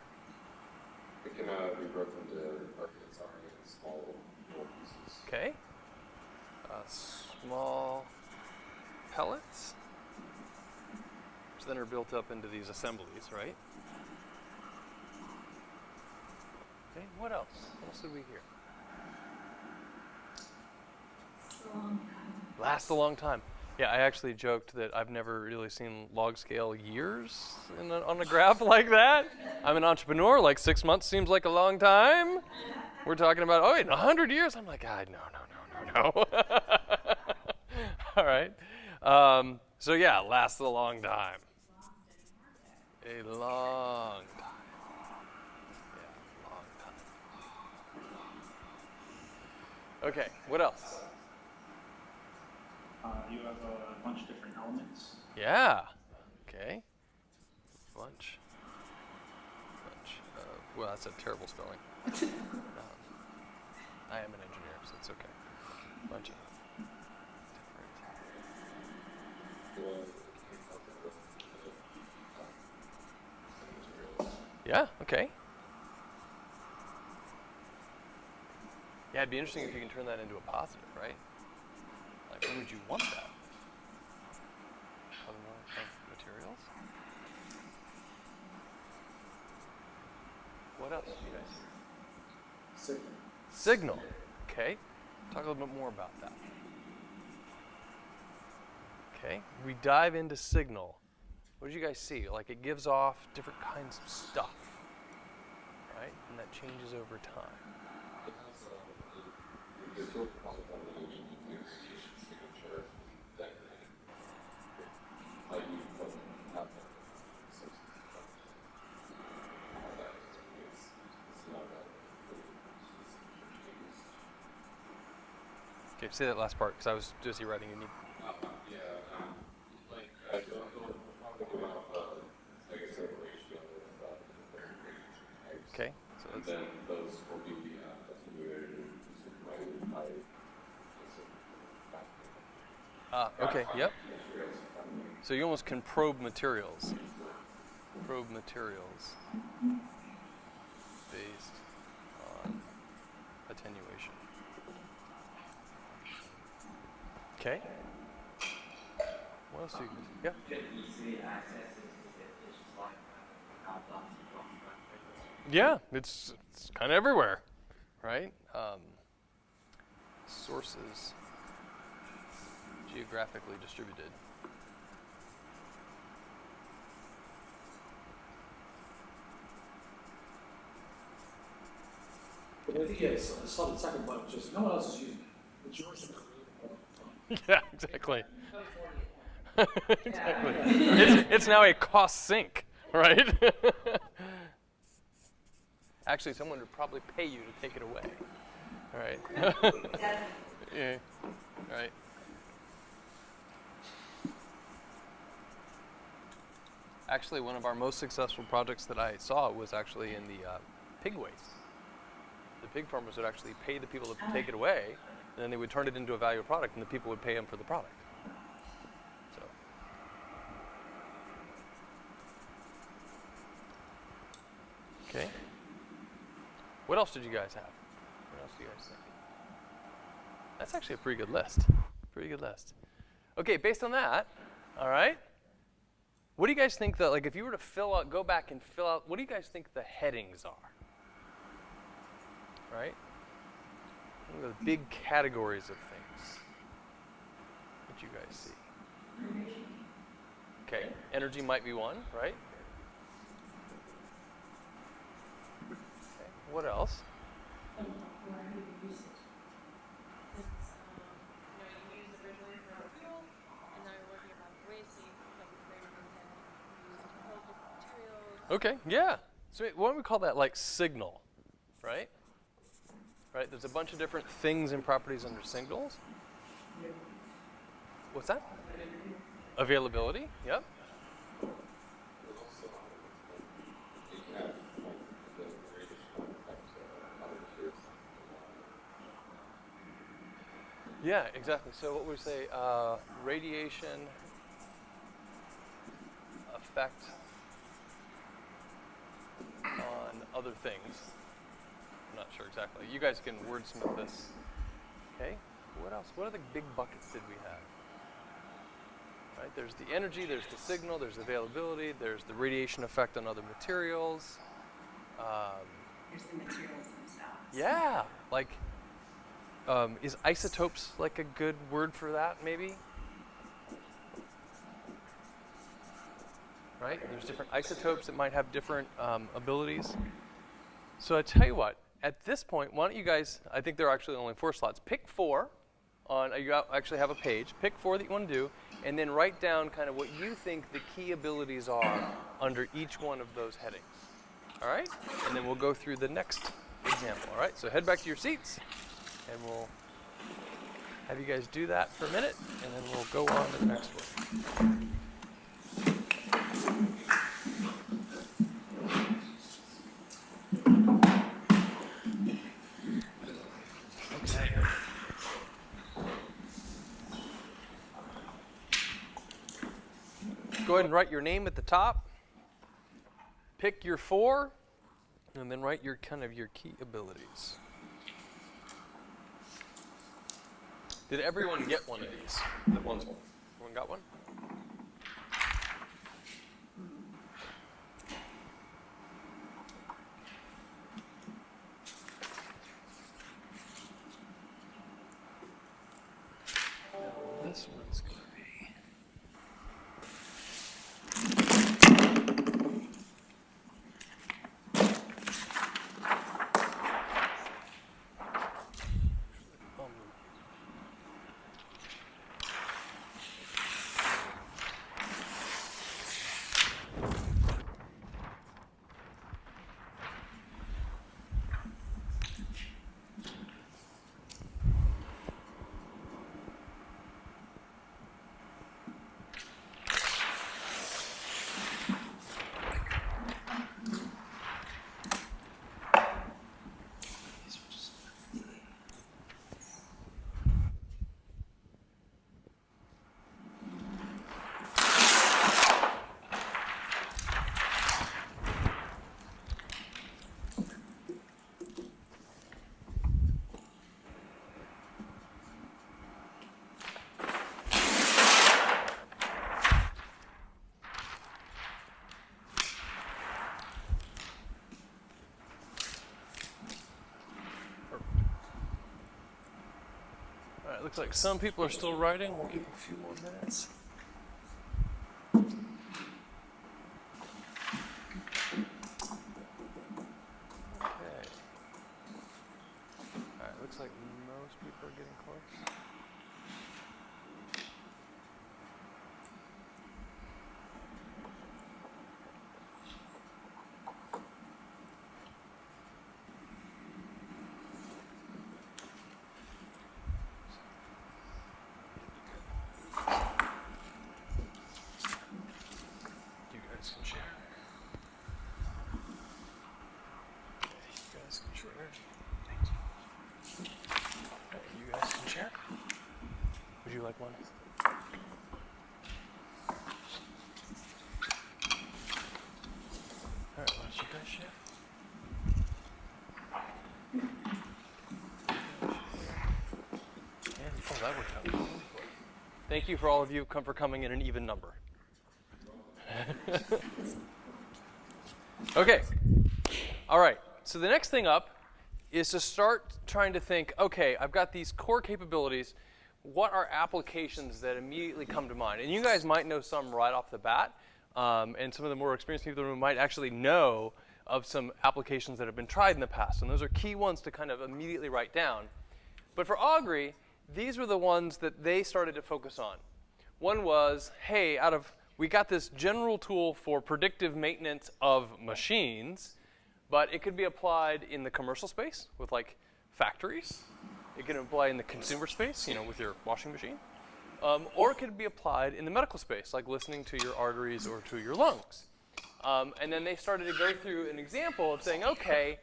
It can be broken into compartments already in small little pieces. Okay. Small pellets. Which then are built up into these assemblies, right? Okay, what else? What else did we hear? Last a long time. Yeah, I actually joked that I've never really seen log scale years on a graph like that. I'm an entrepreneur, like 6 months seems like a long time. We're talking about, oh, in 100 years? I'm like, God, no. All right. So yeah, lasts a long time. A long time. Yeah, long time. Okay, what else? You have a bunch of different elements. Yeah. Okay. Bunch of, well, that's a terrible spelling. I am an engineer, so it's okay. Bunch of different. Yeah, okay. Yeah, it'd be interesting if you can turn that into a positive, right? Like, when would you want that? Other materials? What else do you guys hear? Signal. Okay. Talk a little bit more about that. Okay. We dive into signal. What did you guys see? Like, it gives off different kinds of stuff. right? And that changes over time. It has the field deposit on the nuclear radiation signature that like you put out there. It's not that. Okay, say that last part because I was busy writing. You need. Like I don't know about like a separation of the radiation types. Okay, so And that's, then those will be attenuated and supervised by okay, yep. So you almost can probe materials. Probe materials based on attenuation. Okay. What else do you? Yeah. Yeah, it's kind of everywhere, right? Sources geographically distributed. But I think I saw the second button, just no one else is using it. It's yours to create. Yeah, exactly. Exactly. It's now a cost sink, right? Actually, someone would probably pay you to take it away. All right. Yeah. Right. Actually, one of our most successful projects that I saw was actually in the pig waste. The pig farmers would actually pay the people to take it away, and then they would turn it into a valuable product, and the people would pay them for the product. So. Okay. What else did you guys have? What else do you guys think? That's actually a pretty good list. Pretty good list. Okay, based on that, all right, what do you guys think that, like, if you were to go back and fill out, what do you guys think the headings are? Right? What are the big categories of things that you guys see? Okay, energy might be one, right? Okay. What else? Okay, yeah. So why don't we call that like signal, right? Right, there's a bunch of different things and properties under signals. What's that? Availability, yep. Yeah, exactly. So what would we say? Radiation effect on other things. I'm not sure exactly. You guys can wordsmith this. Okay. What else? What other big buckets did we have? Right. There's the energy. There's the signal. There's the availability. There's the radiation effect on other materials. There's the materials themselves. Yeah. Like, is isotopes like a good word for that? Maybe. Right. There's different isotopes that might have different abilities. So I tell you what. At this point, why don't you guys, I think there are actually only 4 slots. Pick 4 you actually have a page. Pick 4 that you want to do, and then write down kind of what you think the key abilities are under each one of those headings. All right? And then we'll go through the next example. All right? So head back to your seats, and we'll have you guys do that for a minute, and then we'll go on to the next one. Go ahead and write your name at the top. Pick your 4, and then write your your key abilities. Did everyone get one of these? Everyone got one? This one's going to be. looks like some people are still writing. We'll give a few more minutes. Okay. All right, looks like most people are getting close. You guys can share. Okay, you guys can share. Thank you. Okay, you guys can share. Would you like one? All right, why don't you guys share? And, oh, that worked out. Thank you for all of you for coming in an even number. Okay. All right. So the next thing up is to start trying to think, okay, I've got these core capabilities. What are applications that immediately come to mind? And you guys might know some right off the bat. And some of the more experienced people in the room might actually know of some applications that have been tried in the past. And those are key ones to kind of immediately write down. But for Augury, these were the ones that they started to focus on. One was, hey, we got this general tool for predictive maintenance of machines, but it could be applied in the commercial space with like factories. It can apply in the consumer space, with your washing machine. Or it could be applied in the medical space, like listening to your arteries or to your lungs. And then they started to go through an example of saying, okay,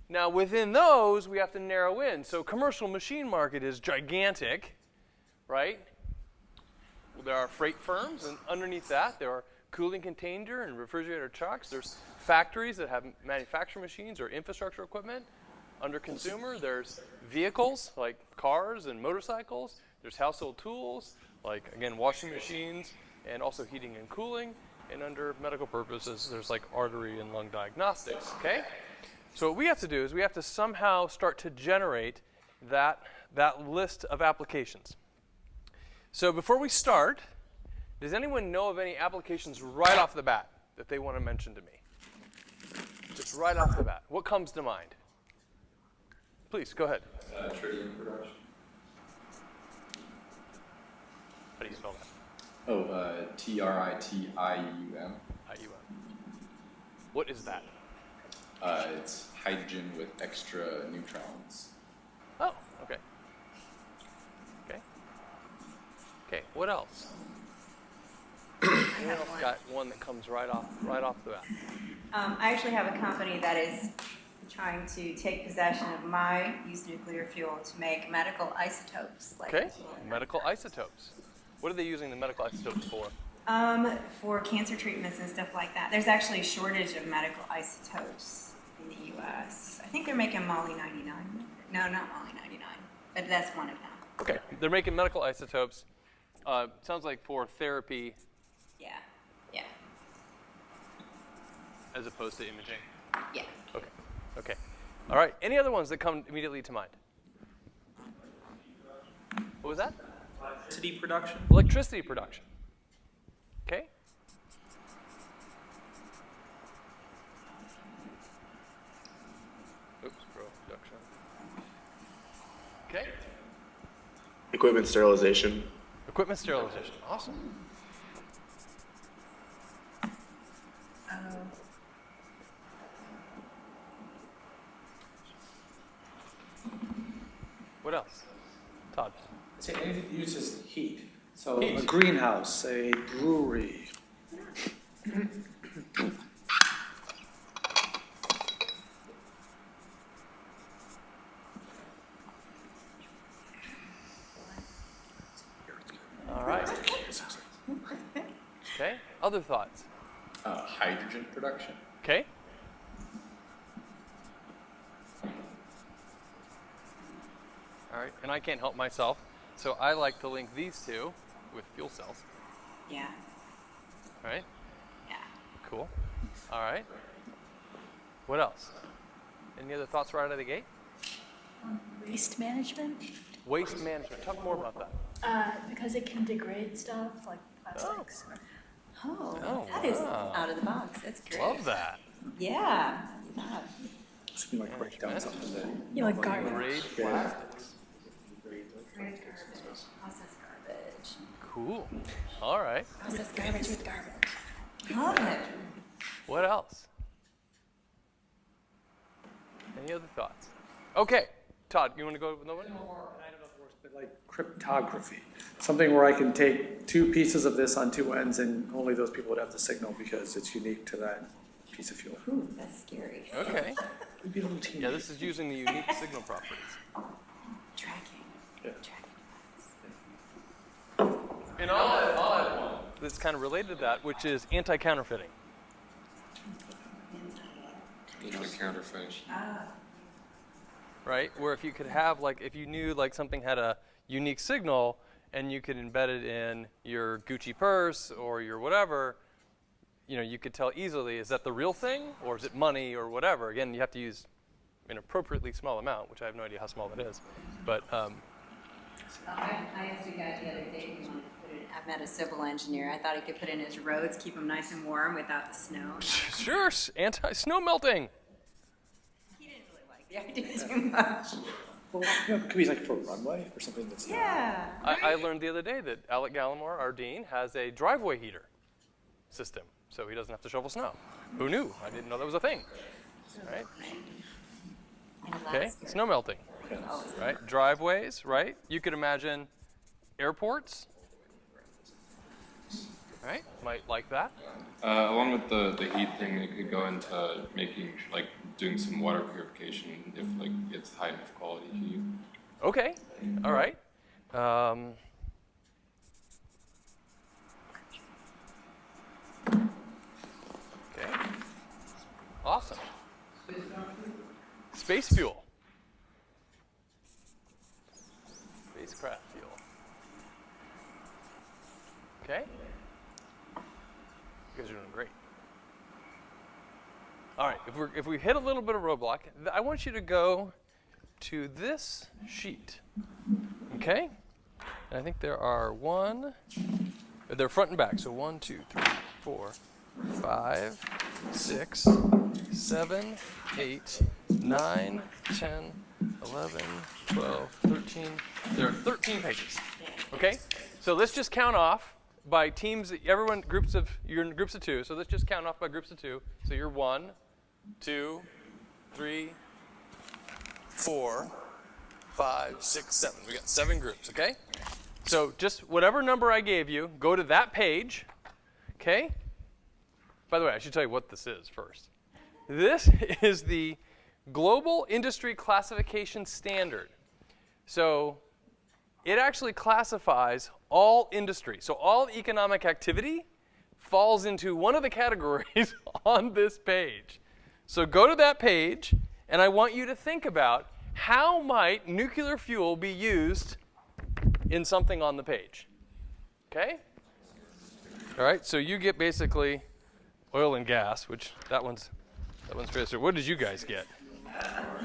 now within those, we have to narrow in. So commercial machine market is gigantic, right? There are freight firms, and underneath that, there are cooling container and refrigerator trucks. There's factories that have manufacturing machines or infrastructure equipment. Under consumer, there's vehicles, like cars and motorcycles. There's household tools, like, again, washing machines, and also heating and cooling. And under medical purposes, there's like artery and lung diagnostics, okay? So what we have to do is we have to somehow start to generate that list of applications. So before we start, does anyone know of any applications right off the bat that they want to mention to me? Just right off the bat. What comes to mind? Please, go ahead. Tritium production. How do you spell that? Oh, Tritium. IUM. What is that? It's hydrogen with extra neutrons. Oh, okay. Okay. Okay, what else? Anyone else got one that comes right off the bat? I actually have a company that is trying to take possession of my used nuclear fuel to make medical isotopes. Okay, medical isotopes. What are they using the medical isotopes for? For cancer treatments and stuff like that. There's actually a shortage of medical isotopes in the U.S. I think they're making Molly 99. No, not Molly 99, but that's one of them. Okay, they're making medical isotopes. Sounds like for therapy. Yeah. As opposed to imaging. Yeah. Okay. All right. Any other ones that come immediately to mind? What was that? Electricity production. Electricity production. Okay. Oops, production. Okay. Equipment sterilization. Equipment sterilization. Awesome. What else? Todd. Say anything that uses heat. So Heat. a greenhouse, a brewery. All right. Okay. Other thoughts? Hydrogen production. Okay. All right. And I can't help myself, so I like to link these two with fuel cells. Yeah. Right? Yeah. Cool. All right. What else? Any other thoughts right out of the gate? Waste management? Waste management. Talk more about that. Because it can degrade stuff like plastics. Oh, that is wow. out of the box. That's great. Love that. Yeah. Should be like break down something that. You know, like garbage. Degrade plastics. Process garbage. Cool. All right. Process garbage with garbage. Love it. What else? Any other thoughts? Okay. Todd, you want to go with another one? I don't know if it works, but like cryptography. Something where I can take two pieces of this on two ends and only those people would have the signal because it's unique to that piece of fuel. Ooh, that's scary. Okay. It'd be a little teeny. Yeah, this is using the unique signal properties. Tracking. Yeah. And I'll add one that's kind of related to that, which is anti-counterfeiting. Counterfeit. Right? Where if you could have, like, if you knew, like, something had a unique signal and you could embed it in your Gucci purse or your whatever, you know, you could tell easily, is that the real thing or is it money or whatever? Again, you have to use an appropriately small amount, which I have no idea how small that is. But, I asked a guy the other day, he wanted to put it, I met a civil engineer. I thought he could put in his roads, keep them nice and warm without the snow. sure, anti-snow melting. He didn't really like the idea too much. Well, you know, it could be like for a runway or something that's. Yeah. I learned the other day that Alec Gallimore, our dean, has a driveway heater system, so he doesn't have to shovel snow. Who knew? I didn't know that was a thing. Right? Okay, snow melting. Right? Driveways, right? You could imagine airports, right? Might like that. Along with the heat thing, it could go into making, like, doing some water purification if, like, it's high enough quality heat. Okay, all right. Okay, awesome. Space fuel. Spacecraft fuel. Okay. You guys are doing great. All right, if we hit a little bit of roadblock, I want you to go to this sheet. Okay? And I think there are they're front and back. So 1, 2, 3, 4, 5, 6, 7, 8, 9, 10, 11, 12, 13. There are 13 pages. Okay? So let's just count off by teams. You're in groups of 2. So let's just count off by groups of 2. So you're 1, 2, 3, 4, 5, 6, 7. We got 7 groups, okay? So just whatever number I gave you, go to that page, okay? By the way, I should tell you what this is first. This is the Global Industry Classification Standard. So it actually classifies all industry. So all economic activity falls into one of the categories on this page. So go to that page, and I want you to think about how might nuclear fuel be used in something on the page. Okay? All right, so you get basically oil and gas, which that one's fair. What did you guys get?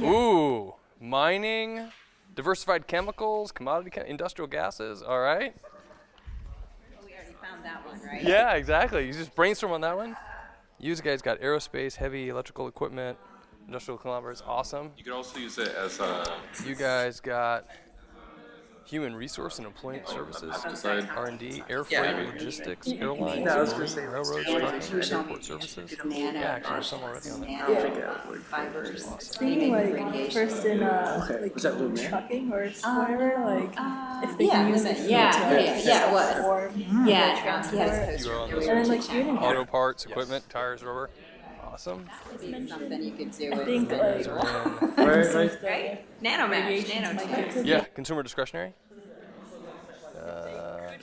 Ooh, mining, diversified chemicals, industrial gases, all right? We already found that one, right? Yeah, exactly. You just brainstorm on that one. You guys got aerospace, heavy electrical equipment, industrial conglomerates, awesome. You could also use it as a. You guys got human resource and employment services, R&D, air freight, logistics, airlines, marine, railroads, trucking, airport services. Yeah, actually, there's some already on there. Fibers. Being like first in like trucking or whatever, like if they can use it. Yeah, it was. Or Yeah, transport. You were on And then like doing an auto parts, equipment, tires, rubber. Awesome. Something you could do. I think like Right? Nanotech. Yeah, consumer discretionary.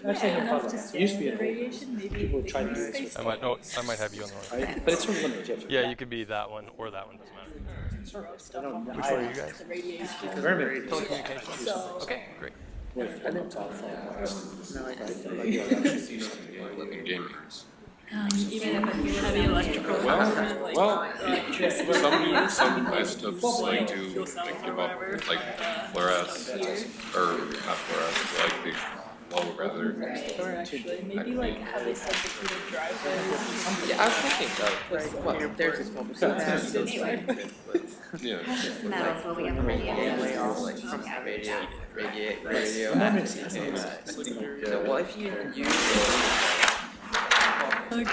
Actually, no problem. It used to be a radiation, maybe people try to do this. I might have you on the wrong. Right? But it's sort of limited. Yeah, you could be that one or that one, doesn't matter. I don't know. Which one are you guys? Very Telecommunications. Okay, great. In gaming. even heavy electrical Well, equipment, like well, electricity. some isotopes like do fuel cells like or give up whatever. like fluorescence or not fluorescence, like the glow rather. Or actually, maybe like how they said the heated driveway. Yeah, I was thinking of, like, there's a couple Yeah. Metals, well, we have radiation. way off, like, from radioactive. Well, if you use Like,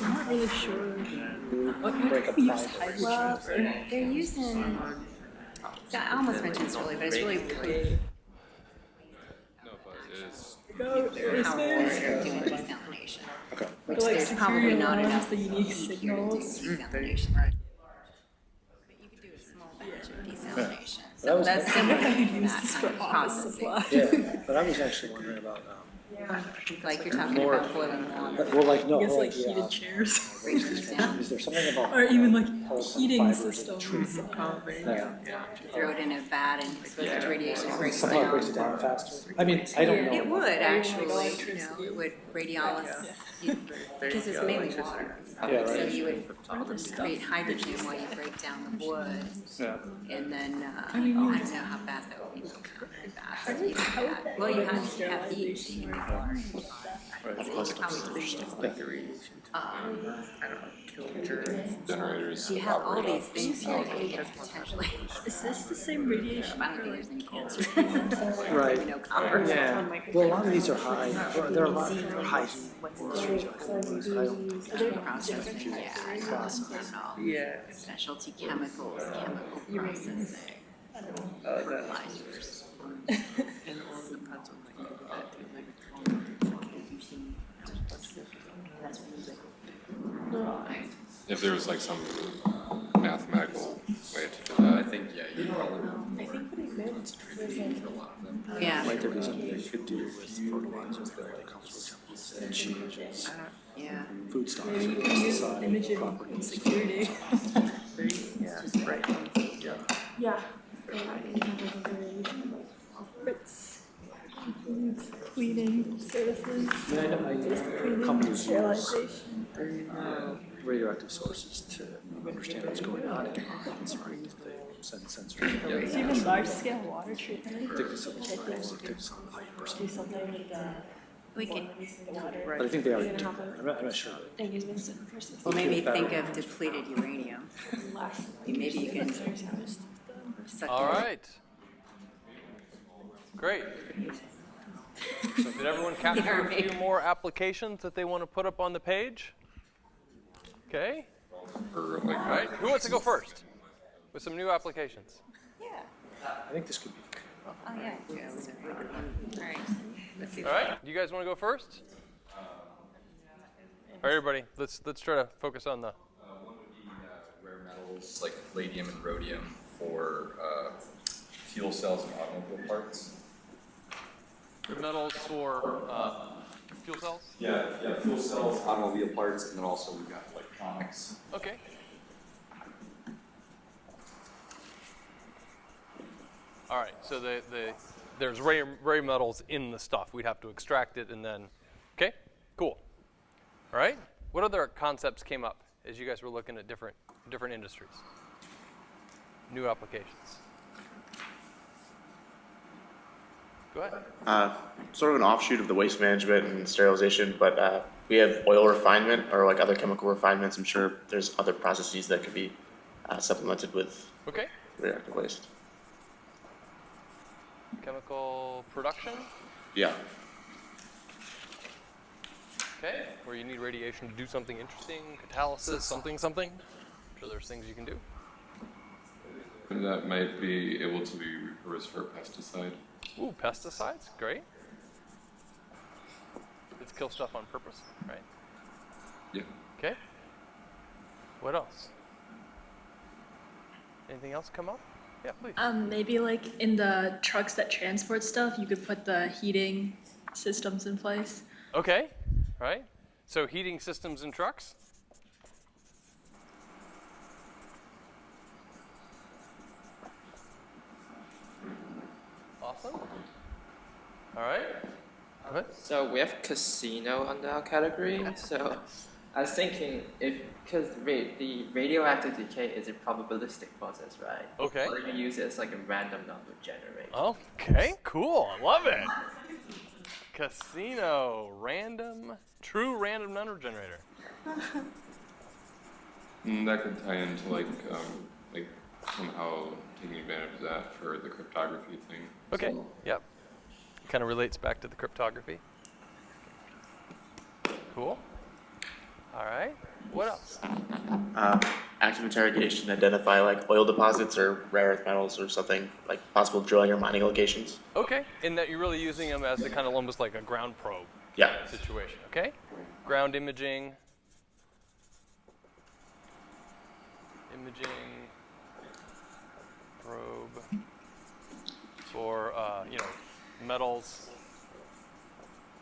I'm not really sure. What do we use hydrogen Well, for? they're using, I almost mentioned it's really, but it's really No, but it is. Go, there's how this. they're doing desalination. Okay. Which Like there's probably security not alarms, enough the unique heat here to do signals. desalination. But you could do a small batch of desalination. So was- that's I wonder similar how you'd to use that this kind for of office processing. supply. Yeah, but I was actually wondering about, Like you're talking More- about boiling water. well, like, no, I guess like like, heated chairs. is there something about? Or even like pellets and heating fibers and systems. trees? Throw it in a vat and expose it to radiation, it breaks it Somehow it breaks it down. down faster. I mean, I don't know. It would actually, it would radiolysis, because it's mainly water. Yeah, So right. you would create hydrogen while you break down the wood, Yeah. and then, I don't know how fast that would be. Very fast. Well, you have heat, so you need water. So you could probably just, Generators. so you have all these things here that you could potentially, Is this the same radiation I don't for think like there's any cancer cancer. treatment? Right. No copper. Yeah. Well, a lot of these are high, there are a lot of high heat industries. I don't Processing, yeah, I don't know. Yeah. Specialty chemicals, chemical processing, fertilizers. And it all depends on like If there was like some mathematical way to do that. I think, yeah, you probably. I think what it meant was like Yeah, Might there be something they could do with fertilizers that comes with chemicals that changes yeah. food stocks, use pesticide imaging properties? insecurity. yeah, right. Yeah. It's includes cleaning services, I mean, I know cleaning, companies use sterilization. radioactive sources to understand what's going on in environments, right? They send sensors. There's even large scale water treatment. I think it's something pipe or Do something. something with We could, the water. But I think they already do. I'm not sure. Thing is Vincent versus well, maybe think of depleted uranium. last. Maybe you can suck All in. right. Great. So did everyone capture a few more applications that they want to put up on the page? Okay. Or like, All right. Who wants to go first with some new applications? I think this could be. Oh, yeah. Yeah, that's a really good one. All right. Let's see. All right. You guys want to go first? All right, everybody. Let's try to focus on the. One would be rare metals like palladium and rhodium for fuel cells and automobile parts. Metals for fuel cells? Yeah, fuel cells, automobile parts, and then also we've got electronics. Okay. All right, so there's rare metals in the stuff. We'd have to extract it and then, okay, cool. All right, what other concepts came up as you guys were looking at different industries? New applications. Go ahead. Sort of an offshoot of the waste management and sterilization, but we have oil refinement or like other chemical refinements. I'm sure there's other processes that could be supplemented with Okay, radioactive waste. chemical production. Yeah. Okay, where you need radiation to do something interesting, catalysis, something. I'm sure there's things you can do. and that might be able to be repurposed for a pesticide. Ooh, pesticides, great. Let's kill stuff on purpose, right? Yeah. Okay. What else? Anything else come up? Yeah, please. Maybe like in the trucks that transport stuff, you could put the heating systems in place. Okay, right. So heating systems in trucks. Awesome. All right. Go ahead. So we have casino under our category. So I was thinking because the radioactive decay is a probabilistic process, right? Okay. Or you use it as like a random number generator. Okay, cool. I love it. Casino, true random number generator. And that could tie into like somehow taking advantage of that for the cryptography thing. Okay, yep. Kind of relates back to the cryptography. Cool. All right, what else? Active interrogation, identify like oil deposits or rare earth metals or something, like possible drilling or mining locations. Okay, in that you're really using them as the kind of almost like a ground probe Yeah. situation, okay? Ground imaging, probe for, metals,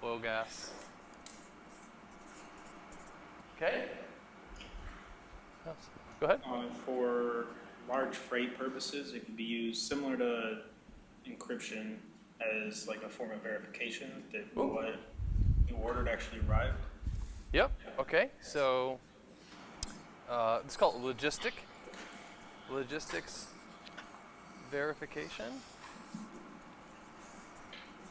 oil, gas. Okay? What else? Go ahead. For large freight purposes, it could be used similar to encryption as like a form of verification that what you ordered actually arrived. Yep, okay, so it's called logistics verification.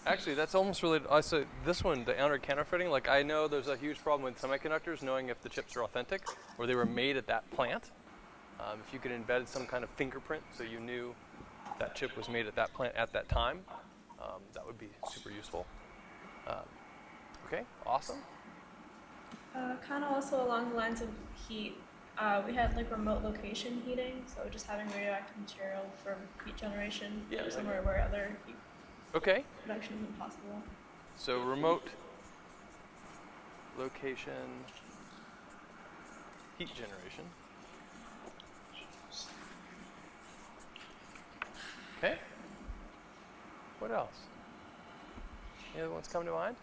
Actually, that's almost related. So this one, the counterfeiting, like I know there's a huge problem with semiconductors knowing if the chips are authentic or they were made at that plant. If you could embed some kind of fingerprint so you knew that chip was made at that plant at that time, that would be super useful. Okay, awesome. Kind of also along the lines of heat, we had like remote location heating, so just having radioactive material for heat generation somewhere where other heat production isn't possible. So remote location heat generation. Okay. What else? Any other ones come to mind?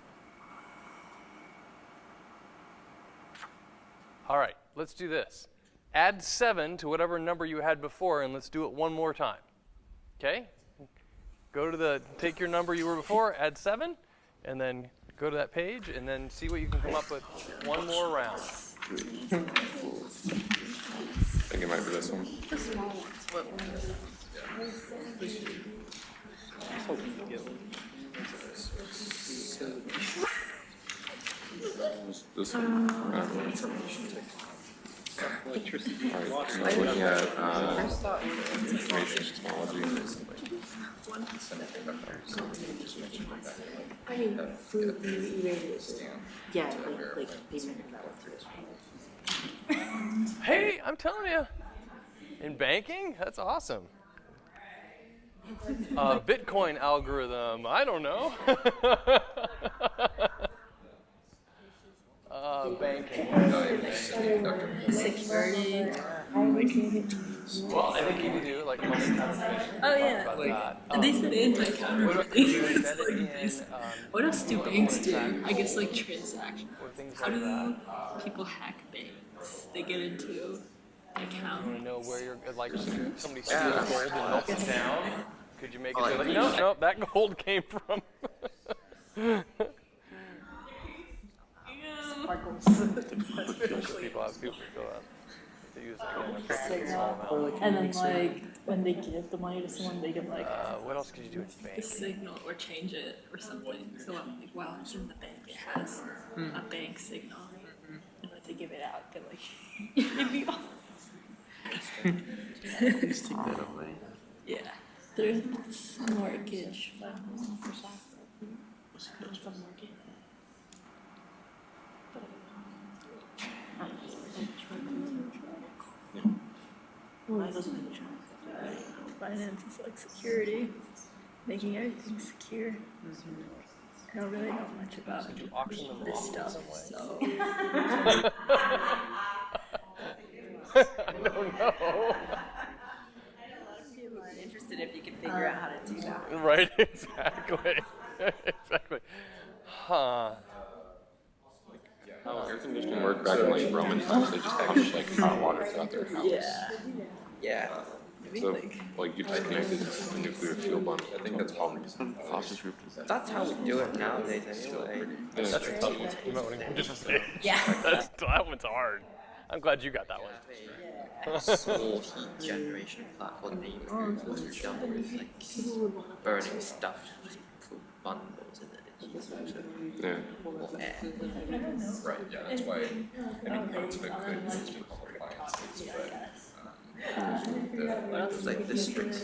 All right, let's do this. Add 7 to whatever number you had before, and let's do it one more time. Okay? Take your number you were before, add 7, and then go to that page, and then see what you can come up with one more round. I think it might be this one. This one. Electricity. Alright, so looking at information technology. I mean, food related. Yeah, like payment developers. Hey, I'm telling you, in banking, that's awesome. Bitcoin algorithm, I don't know. Banking. Security. Well, I think you can do like most kind of thing. Oh yeah, that. they said anti-counterfeiting. What else do banks do? I guess like transaction. How do people hack banks? They get into account. You want to know where you're like somebody steals gold and melts it down? Could you make it so like no, that gold came from? People have people fill out. They use it in a small amount. And then like when they give the money to someone, they can like what else could you do in bank? signal or change it or something. So like while it's in the bank, it has a bank signal, and when they give it out, they're like, "Give me all." Please take that away. Yeah, there's mortgage. Finance is like security, making everything secure. I don't really know much about this stuff, so. I don't know. People are interested if you can figure out how to do that. Right, exactly. Exactly. Huh. How air conditioning worked back in like Roman times, they just pumped like hot water throughout their house. Yeah. So, like, you just connected the nuclear fuel bond. I think that's all. That's how we do it nowadays anyway. That's a tough one. You might want to just say. Yeah. That one's hard. I'm glad you got that one. A small heat generation platform that you can use like burning stuff, just put bundles in it. Yeah. Or air. Right, yeah, that's why any parts of it could use more appliances, but Like districts.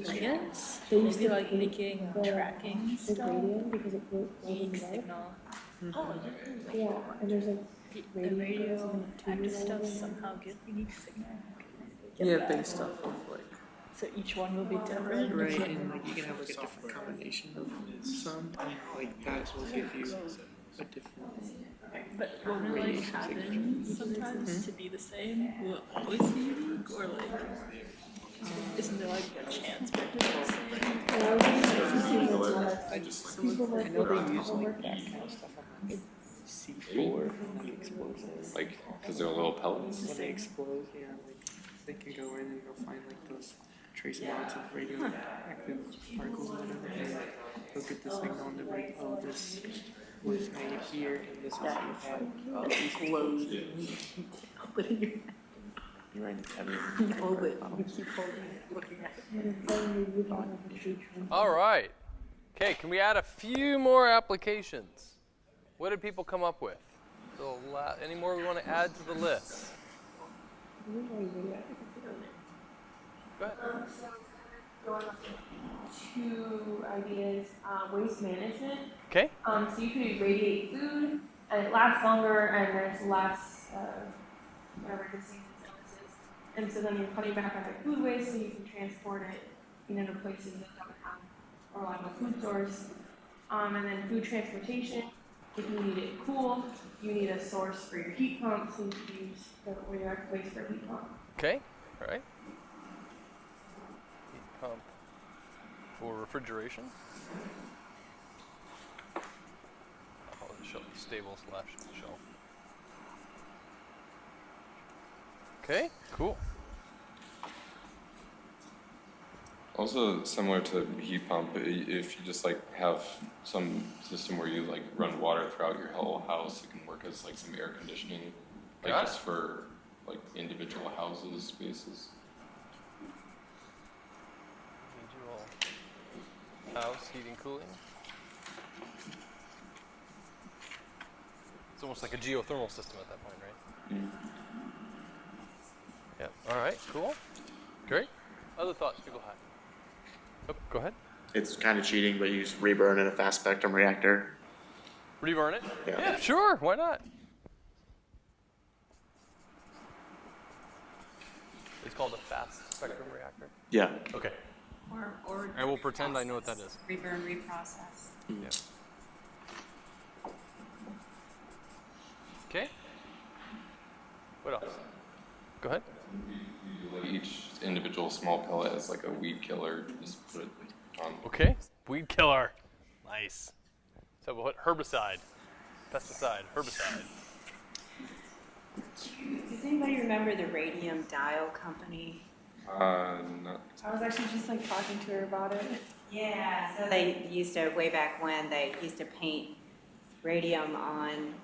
I guess maybe like making tracking stuff, weak signal. Yeah, and there's like The radio active stuff somehow get unique signal. Yeah, based off of like. So each one will be different. Right, and like you can have like a different combination of some, like that will give you a different. But won't it like happen sometimes to be the same? Will it always be unique, or like isn't there like a chance for it to be the same? I know they use like that kind of stuff on like C4 and the explosives. Like, because they're little pellets. When they explode, yeah, like they can go in and go find like those trace amounts of radioactive particles or whatever, and they'll get the signal and they're like, oh, this was made here and this was had these loads. You're right, it's heavy. you hold it, you keep holding it, looking at it. All right. Okay, can we add a few more applications? What did people come up with? So, any more we want to add to the list? Go ahead. So going up two ideas, waste management. Okay. So you could irradiate food, and it lasts longer, and there's less whatever diseases, illnesses. And so then you're cutting back on the food waste, so you can transport it, to places that don't have a reliable food source. And then food transportation. If you need it cool, you need a source for your heat pump, so you can use the radioactive waste for a heat pump. Okay. All right. Heat pump for refrigeration. I'll call it shelf, stable / shelf. Okay. Cool. Also, similar to heat pump, if you just like have some system where you like run water throughout your whole house, it can work as like some air conditioning, like just for like individual houses, spaces. Individual house heating, cooling. It's almost like a geothermal system at that point, right? Mm. Yeah. All right. Cool. Great. Other thoughts people have? Oh, go ahead. It's kind of cheating, but you just reburn in a fast spectrum reactor. Reburn it? Yeah. Sure. Why not? It's called a fast spectrum reactor. Yeah. Okay. Or I will pretend I know what that is. reburn, reprocess. Yeah. Okay. What else? Go ahead. Each individual small pellet has like a weed killer. Just put it on. Okay. Weed killer. Nice. So what? Herbicide. Pesticide. Herbicide. Does anybody remember the radium dial company? Not. I was actually just like talking to her about it. Yeah, so they used to, way back when, they used to paint radium on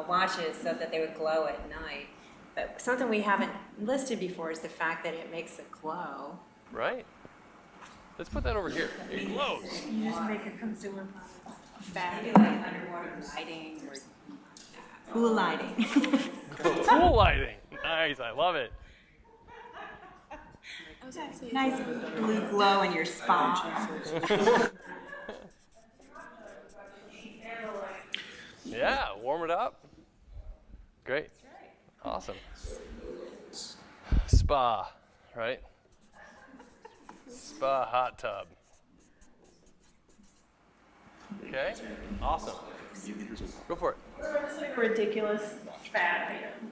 watches so that they would glow at night. But something we haven't listed before is the fact that it makes it glow. Right. Let's put that over here. It glows. You just make a consumer product. Maybe like underwater lighting or pool lighting. Pool lighting. Nice. I love it. Nice blue glow in your spa. Yeah, warm it up. Great. Awesome. Spa, right? Spa hot tub. Okay, awesome. Go for it. Just like ridiculous fad item.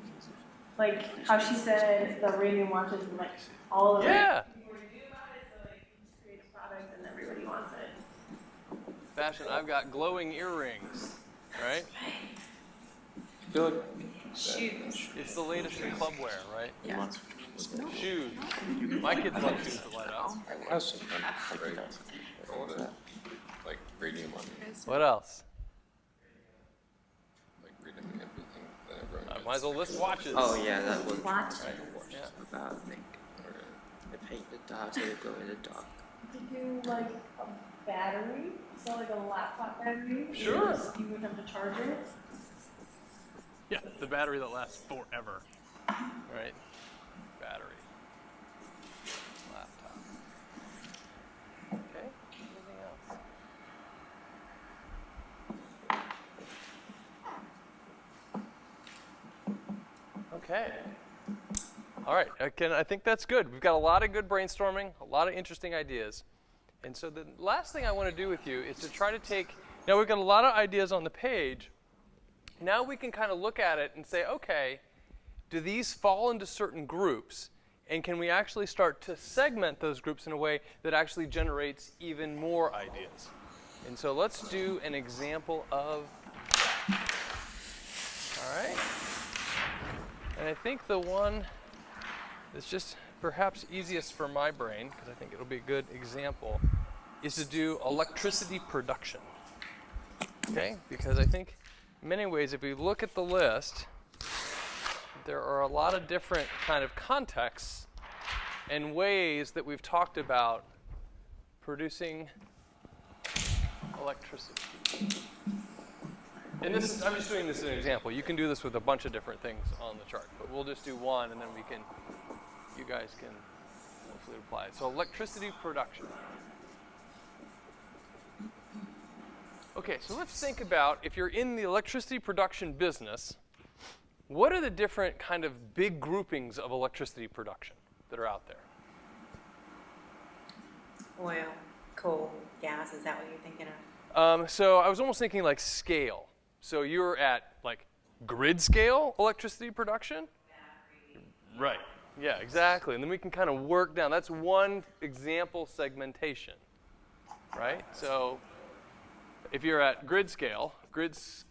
Like how she said the radium watches and like all of Yeah. people were doing about it, so like it just creates product and everybody wants it. Fashion, I've got glowing earrings, right? I feel like Shoes. It's the latest in club wear, right? Yeah. Shoes. My kids love shoes that light up. That's some fun, right? All of that, like radium on What else? like radium everything that everyone I might as well list watches. Oh yeah, that was Watch. Yeah. about I think. They paint the dark so they glow in the dark. You could do like a battery, so like a laptop battery. Sure. You would have to charge it. Yeah, the battery that lasts forever. Right? Battery. Laptop. Okay, anything else? Okay. All right, I think that's good. We've got a lot of good brainstorming, a lot of interesting ideas. And so the last thing I want to do with you is to try to take, now we've got a lot of ideas on the page. Now we can kind of look at it and say, okay, do these fall into certain groups? And can we actually start to segment those groups in a way that actually generates even more ideas? And so let's do an example of, all right. And I think the one that's just perhaps easiest for my brain, because I think it'll be a good example, is to do electricity production. Okay? Because I think in many ways, if we look at the list, there are a lot of different kind of contexts and ways that we've talked about producing electricity. And this is, I'm just doing this as an example. You can do this with a bunch of different things on the chart, but we'll just do one and then we can, you guys can hopefully apply it. So electricity production. Okay, so let's think about, if you're in the electricity production business, what are the different kind of big groupings of electricity production that are out there? Oil, coal, gas, is that what you're thinking of? So I was almost thinking like scale. So you're at like grid scale electricity production? Right. Yeah, exactly. And then we can kind of work down. That's one example segmentation, right? So if you're at grid scale, this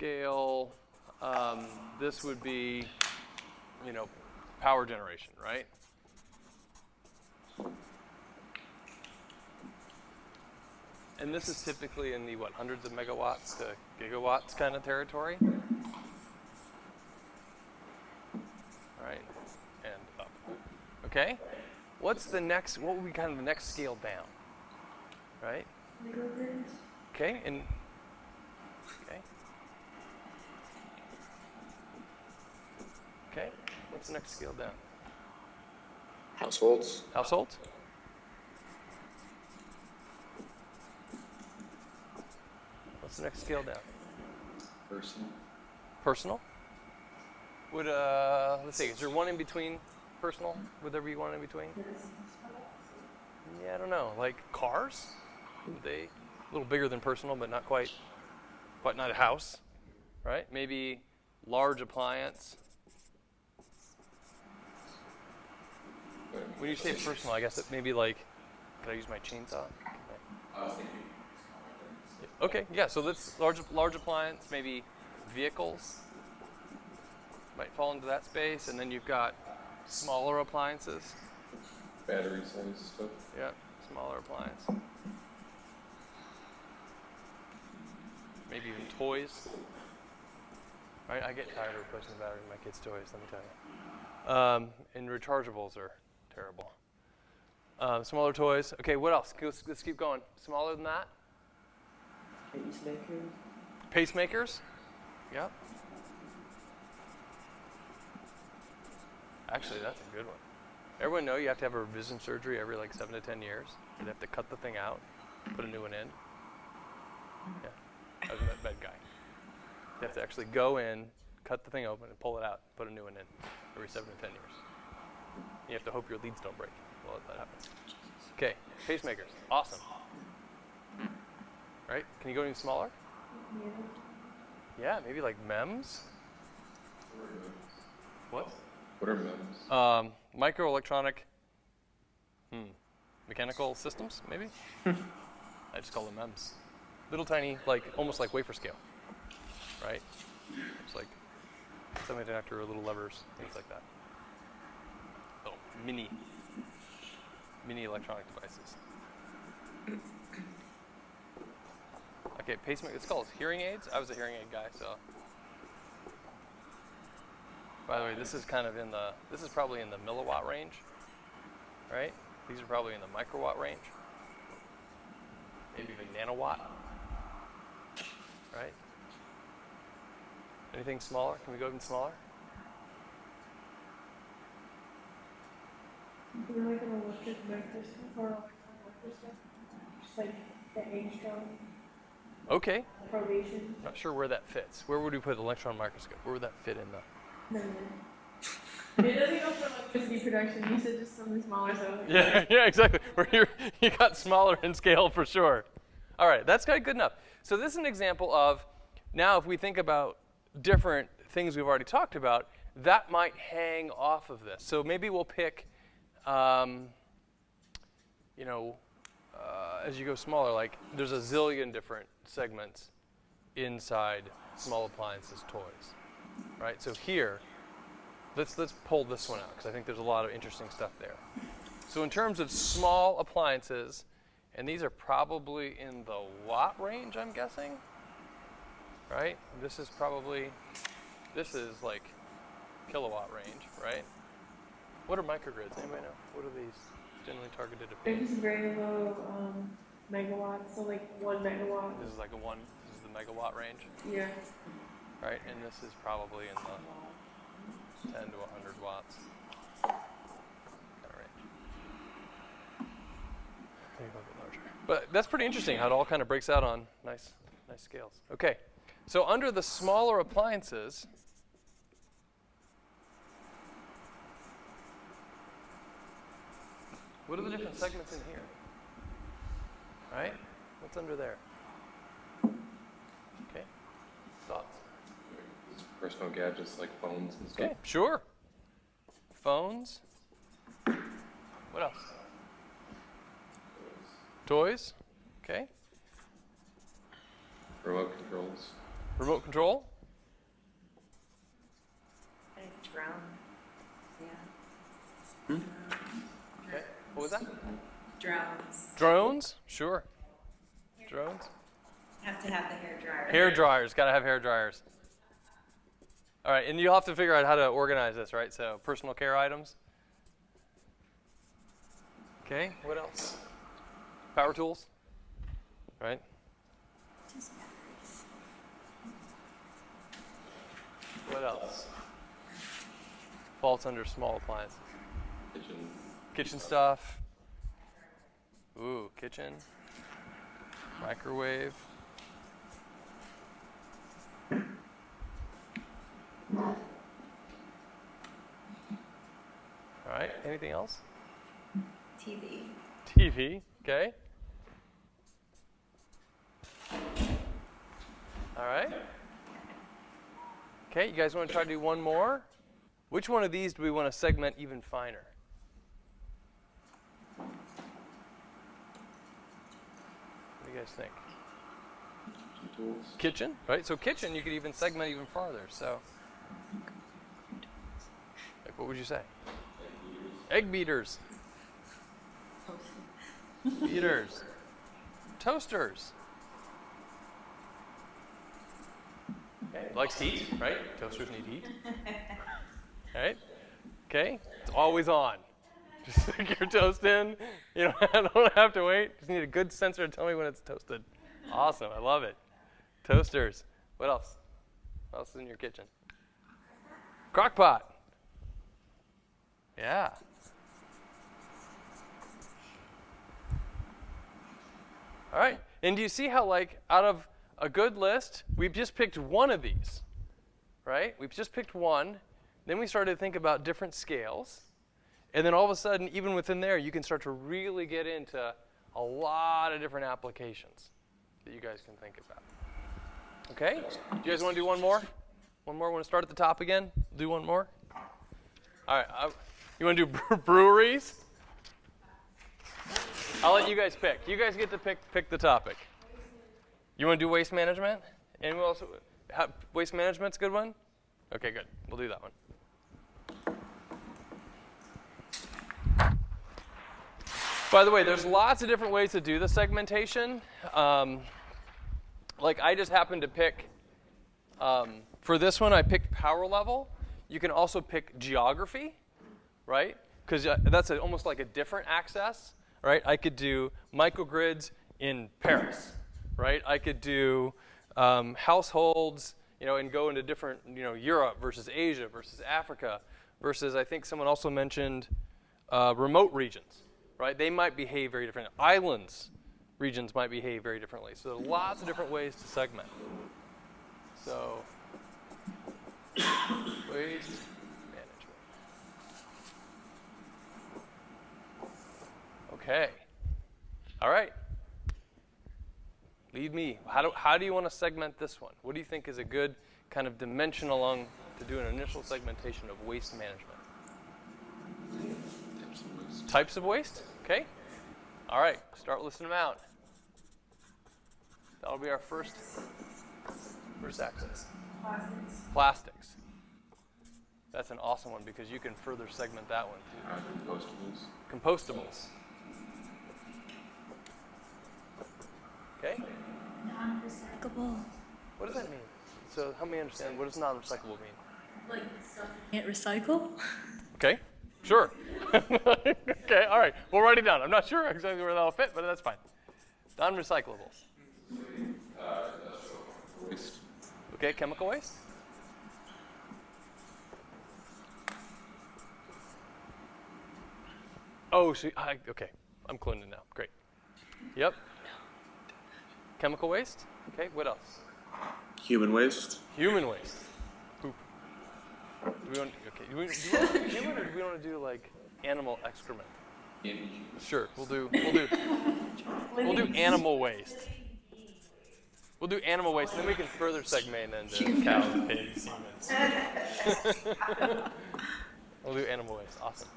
would be, you know, power generation, right? And this is typically in the, what, hundreds of megawatts to gigawatts kind of territory. All right, and up. Okay, what's the next, what would be kind of the next scale down, right? Okay, and, okay. Okay, what's the next scale down? Households. Households? What's the next scale down? Personal. Personal? Would, let's see, is there one in between personal? Would there be one in between? Yeah, I don't know. Like cars? Would they, a little bigger than personal, but not quite not a house, right? Maybe large appliance. When you say personal, I guess it may be like, could I use my chainsaw? I was thinking. Okay, yeah, so that's large appliance, maybe vehicles might fall into that space, and then you've got smaller appliances. Battery size stuff. Yeah, smaller appliance. Maybe even toys. Right, I get tired of replacing the battery in my kids' toys, let me tell you. And rechargeables are terrible. Smaller toys. Okay, what else? Let's keep going. Smaller than that? Pacemakers. Pacemakers? Yep. Actually, that's a good one. Everyone know you have to have a revision surgery every like 7 to 10 years? They have to cut the thing out, put a new one in. Yeah, I was a med guy. You have to actually go in, cut the thing open, and pull it out, put a new one in every 7 to 10 years. You have to hope your leads don't break while that happens. Okay, pacemakers, awesome. Right? Can you go any smaller? Yeah, maybe like MEMS. What? What are MEMS? Microelectronic, mechanical systems, maybe? I just call them MEMS. Little tiny, like almost like wafer scale, right? It's like semiconductor, little levers, things like that. Oh, mini electronic devices. Okay, pacemaker. It's called hearing aids. I was a hearing aid guy, so. By the way, this is kind of this is probably in the milliwatt range, right? These are probably in the microwatt range, maybe even nanowatt, right? Anything smaller? Can we go even smaller? You're like an electric microscope or electron microscope, just like the angstrom. Okay. Probation. Not sure where that fits. Where would we put an electron microscope? Where would that fit in the? No. It doesn't go for electricity production. You said just something smaller, so. Yeah, exactly. Where you got smaller in scale for sure. All right, that's good enough. So this is an example of, now if we think about different things we've already talked about, that might hang off of this. So maybe we'll pick, as you go smaller, like there's a zillion different segments inside small appliances toys, right? So here, let's pull this one out because I think there's a lot of interesting stuff there. So in terms of small appliances, and these are probably in the watt range, I'm guessing, right? This is like kilowatt range, right? What are microgrids? Anybody know? What are these generally targeted at? They're just very low megawatts, so like 1 megawatt. This is like this is the megawatt range? Yeah. Right, and this is probably in the 10 to 100 watts kind of range. Maybe a little bit larger. But that's pretty interesting how it all kind of breaks out on nice scales. Okay, so under the smaller appliances, what are the different segments in here? Right? What's under there? Okay, thoughts? Personal gadgets like phones and stuff. Okay, sure. Phones. What else? Toys. Okay. Remote controls. Remote control. I think drone. Yeah. Okay. What was that? Drones. Drones. Sure. Drones. Have to have the hair dryer. Hair dryers. Got to have hair dryers. All right, and you'll have to figure out how to organize this, right? So personal care items. Okay, what else? Power tools, right? What else? Falls under small appliances. Kitchen stuff. Ooh, kitchen. Microwave. All right, anything else? TV. TV, okay. All right. Okay, you guys want to try to do one more? Which one of these do we want to segment even finer? What do you guys think? Tools. Kitchen, right? So kitchen, you could even segment even farther. So, like, what would you say? Egg beaters. Beaters. Toasters. Okay. Likes heat, right? Toasters need heat. Right? Okay. It's always on. Just stick your toast in. You know, I don't have to wait. Just need a good sensor to tell me when it's toasted. Awesome. I love it. Toasters. What else? What else is in your kitchen? Crock pot. Yeah. All right. And do you see how, like, out of a good list, we've just picked one of these, right? We've just picked one. Then we started to think about different scales. And then all of a sudden, even within there, you can start to really get into a lot of different applications that you guys can think about. Okay? Do you guys want to do one more? One more? Want to start at the top again? Do one more? All right. You want to do breweries? I'll let you guys pick. You guys get to pick the topic. You want to do waste management? Anyone else? Waste management's a good one? Okay, good. We'll do that one. By the way, there's lots of different ways to do the segmentation. Like I just happened to pick, for this one, I picked power level. You can also pick geography, right? Because that's almost like a different access, right? I could do microgrids in Paris, right? I could do households, and go into different, Europe versus Asia versus Africa versus I think someone also mentioned remote regions, right? They might behave very differently. Islands regions might behave very differently. So there are lots of different ways to segment. So waste management. Okay. All right. Lead me. How do you want to segment this one? What do you think is a good kind of dimension along to do an initial segmentation of waste management? Types of waste? Okay. All right. Start listing them out. That'll be our first axis. Plastics. That's an awesome one because you can further segment that one too. Compostables. Okay. Non-recyclable. What does that mean? So help me understand. What does non-recyclable mean? Like stuff you can't recycle. Okay. Sure. Okay. All right. We'll write it down. I'm not sure exactly where that'll fit, but that's fine. Non-recyclables. Waste. Okay. Chemical waste. Oh, okay. I'm cloned in now. Great. Yep. Chemical waste. Okay. What else? Human waste. Human waste. Poop. Do we want human or do we want to do like animal excrement? Sure. We'll do animal waste. We'll do animal waste, and then we can further segment into cows, pigs, humans. We'll do animal waste. Awesome.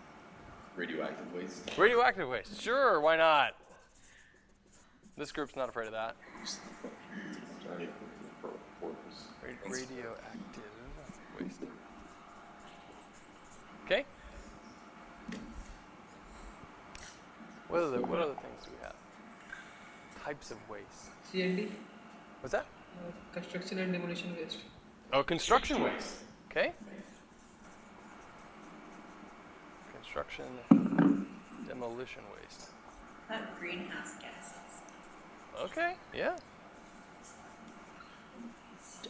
Radioactive waste. Radioactive waste. Sure, why not? This group's not afraid of that. Radioactive waste. Okay. What other things do we have? Types of waste. CND. What's that? Construction and demolition waste. Oh, construction waste. Okay. Construction, demolition waste. Not greenhouse gases. Okay, yeah.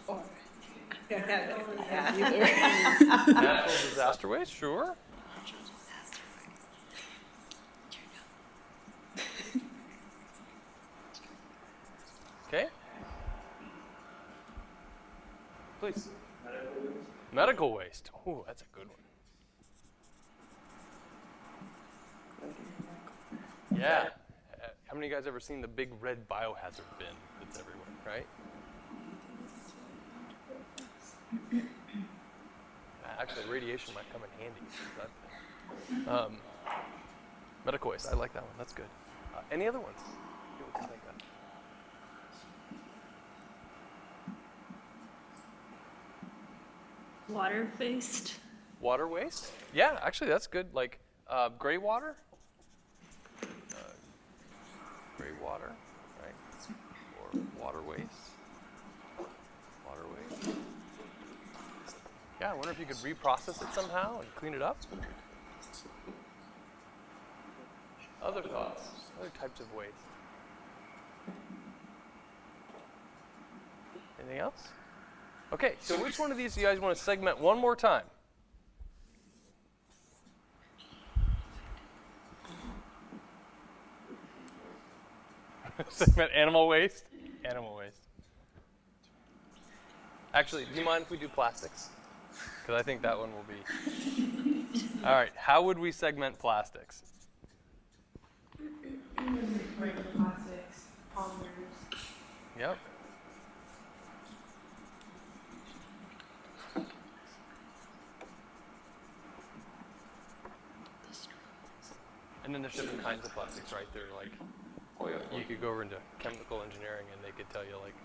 Or. Natural disaster waste, sure. Okay. Please. Medical waste. Oh, that's a good one. Yeah. How many of you guys ever seen the big red biohazard bin that's everywhere, right? Actually, radiation might come in handy. Medical waste. I like that one. That's good. Any other ones people can think of? Water waste. Water waste? Yeah, actually, that's good. Like gray water. Gray water, right? Or water waste. Water waste. Yeah, I wonder if you could reprocess it somehow and clean it up. Other thoughts? Other types of waste? Anything else? Okay, so which one of these do you guys want to segment one more time? Segment animal waste? Animal waste. Actually, do you mind if we do plastics? Because I think that one will be. All right, how would we segment plastics? Plastics, polymers. Yep. And then there's different kinds of plastics, right? They're like, you could go over into chemical engineering and they could tell you like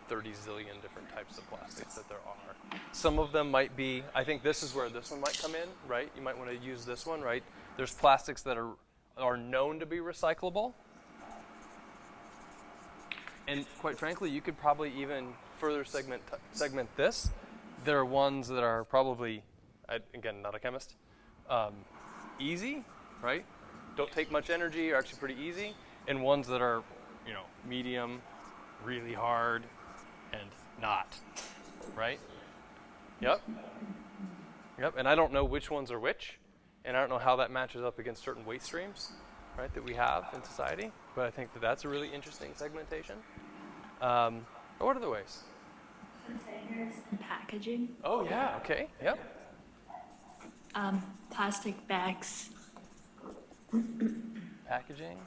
30 zillion different types of plastics that there are. Some of them might be, I think this is where this one might come in, right? You might want to use this one, right? There's plastics that are known to be recyclable. And quite frankly, you could probably even further segment this. There are ones that are probably, again, not a chemist, easy, right? Don't take much energy, are actually pretty easy. And ones that are, you know, medium, really hard, and not, right? Yep. Yep, and I don't know which ones are which, and I don't know how that matches up against certain waste streams, right, that we have in society, but I think that that's a really interesting segmentation. What other ways? Containers and packaging. Oh yeah, okay, yep. Plastic bags. Packaging,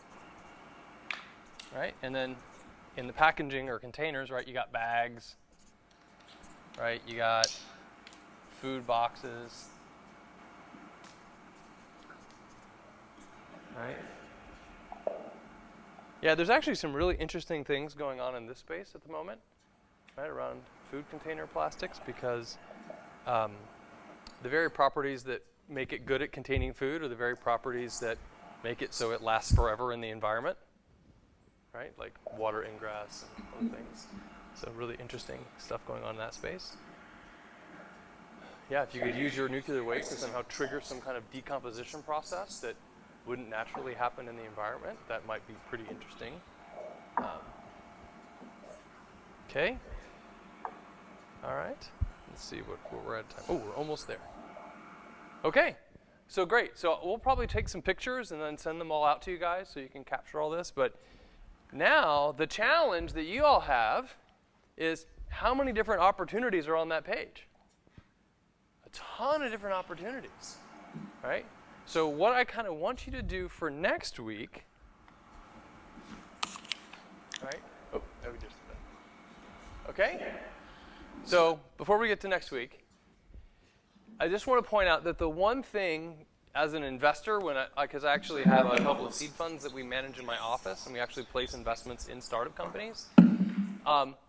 right, and then in the packaging or containers, right, you got bags, right, you got food boxes, right? Yeah, there's actually some really interesting things going on in this space at the moment, right, around food container plastics, because the very properties that make it good at containing food are the very properties that make it so it lasts forever in the environment, right, like water ingress and other things. So really interesting stuff going on in that space. Yeah, if you could use your nuclear waste to somehow trigger some kind of decomposition process that wouldn't naturally happen in the environment, that might be pretty interesting. Okay. All right. Let's see what we're at time. Oh, we're almost there. Okay. So great. So we'll probably take some pictures and then send them all out to you guys so you can capture all this. But now the challenge that you all have is how many different opportunities are on that page? A ton of different opportunities, right? So what I kind of want you to do for next week, right? Oh, we just did that. Okay? So before we get to next week, I just want to point out that the one thing as an investor, because I actually have a couple of seed funds that we manage in my office, and we actually place investments in startup companies,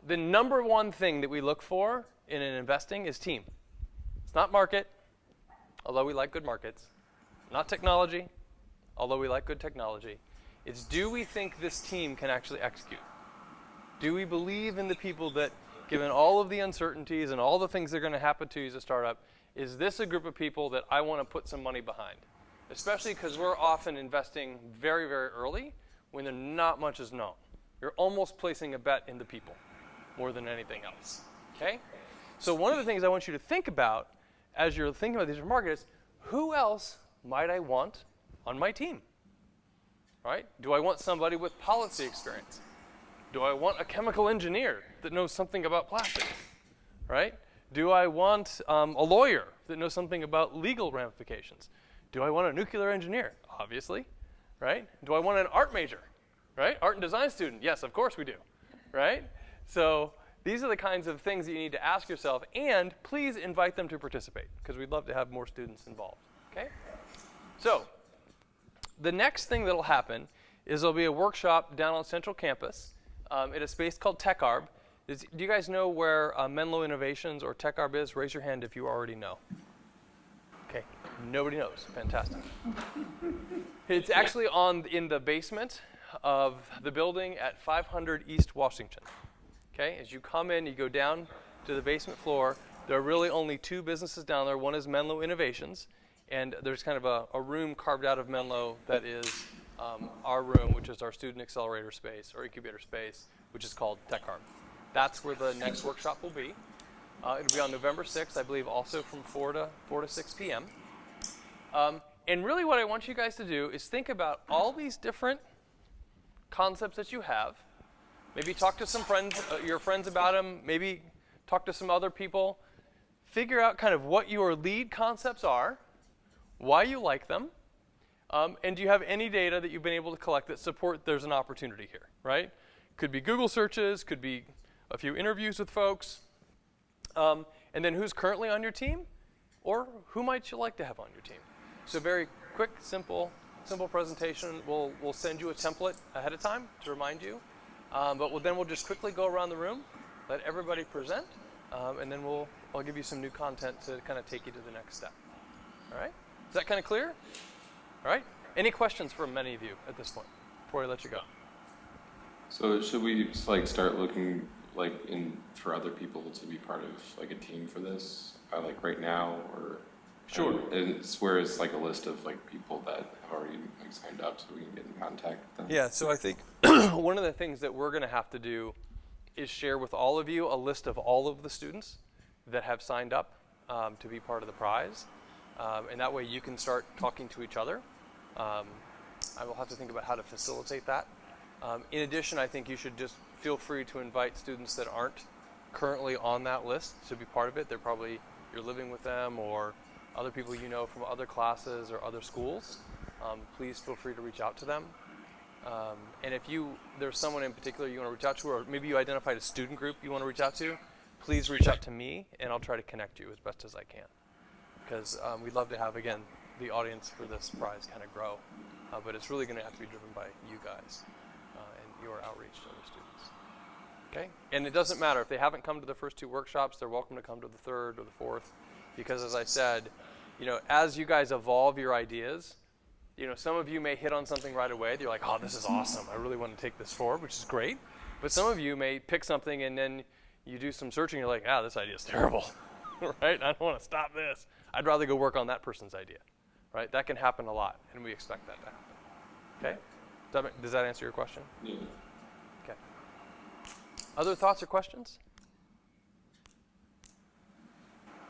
the number one thing that we look for in an investing is team. It's not market, although we like good markets. Not technology, although we like good technology. It's, do we think this team can actually execute? Do we believe in the people that, given all of the uncertainties and all the things that are going to happen to you as a startup, is this a group of people that I want to put some money behind? Especially because we're often investing very, very early when not much is known. You're almost placing a bet in the people more than anything else, okay? So one of the things I want you to think about as you're thinking about these markets is, who else might I want on my team, right? Do I want somebody with policy experience? Do I want a chemical engineer that knows something about plastics, right? Do I want a lawyer that knows something about legal ramifications? Do I want a nuclear engineer? Obviously, right? Do I want an art major, right? Art and design student? Yes, of course we do, right? So these are the kinds of things that you need to ask yourself, and please invite them to participate, because we'd love to have more students involved, okay? So the next thing that'll happen is there'll be a workshop down on Central Campus at a space called TechArb. Do you guys know where Menlo Innovations or TechArb is? Raise your hand if you already know. Okay, nobody knows. Fantastic. It's actually in the basement of the building at 500 East Washington. Okay, as you come in, you go down to the basement floor. There are really only two businesses down there. One is Menlo Innovations, and there's kind of a room carved out of Menlo that is our room, which is our student accelerator space or incubator space, which is called TechArb. That's where the next workshop will be. It'll be on November 6th, I believe, also from 4 to 6 p.m. And really what I want you guys to do is think about all these different concepts that you have. Maybe talk to some friends, your friends about them. Maybe talk to some other people. Figure out kind of what your lead concepts are, why you like them, and do you have any data that you've been able to collect that support there's an opportunity here, right? Could be Google searches, could be a few interviews with folks, and then who's currently on your team, or who might you like to have on your team? So very quick, simple presentation. We'll send you a template ahead of time to remind you, but then we'll just quickly go around the room, let everybody present, and then I'll give you some new content to kind of take you to the next step. All right? Is that kind of clear? All right? Any questions from any of you at this point before I let you go? So should we just, like start looking like for other people to be part of like a team for this, like right now, or? Sure. And where is like a list of like people that have already like signed up so we can get in contact with them? Yeah, so I think one of the things that we're going to have to do is share with all of you a list of all of the students that have signed up to be part of the prize. And that way you can start talking to each other. I will have to think about how to facilitate that. In addition, I think you should just feel free to invite students that aren't currently on that list to be part of it. They're probably, you're living with them or other people you know from other classes or other schools. Please feel free to reach out to them. And if there's someone in particular you want to reach out to, or maybe you identified a student group you want to reach out to, please reach out to me and I'll try to connect you as best as I can. Because we'd love to have, again, the audience for this prize kind of grow. But it's really going to have to be driven by you guys and your outreach to other students. Okay? And it doesn't matter. If they haven't come to the first 2 workshops, they're welcome to come to the third or the fourth. Because as I said, as you guys evolve your ideas, some of you may hit on something right away. You're like, oh, this is awesome. I really want to take this forward, which is great. But some of you may pick something and then you do some searching. You're like, this idea is terrible, right? I don't want to stop this. I'd rather go work on that person's idea, right? That can happen a lot, and we expect that to happen. Okay? Does that answer your question? Yeah. Okay. Other thoughts or questions?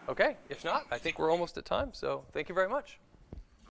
Okay. If not, I think we're almost at time. So thank you very much.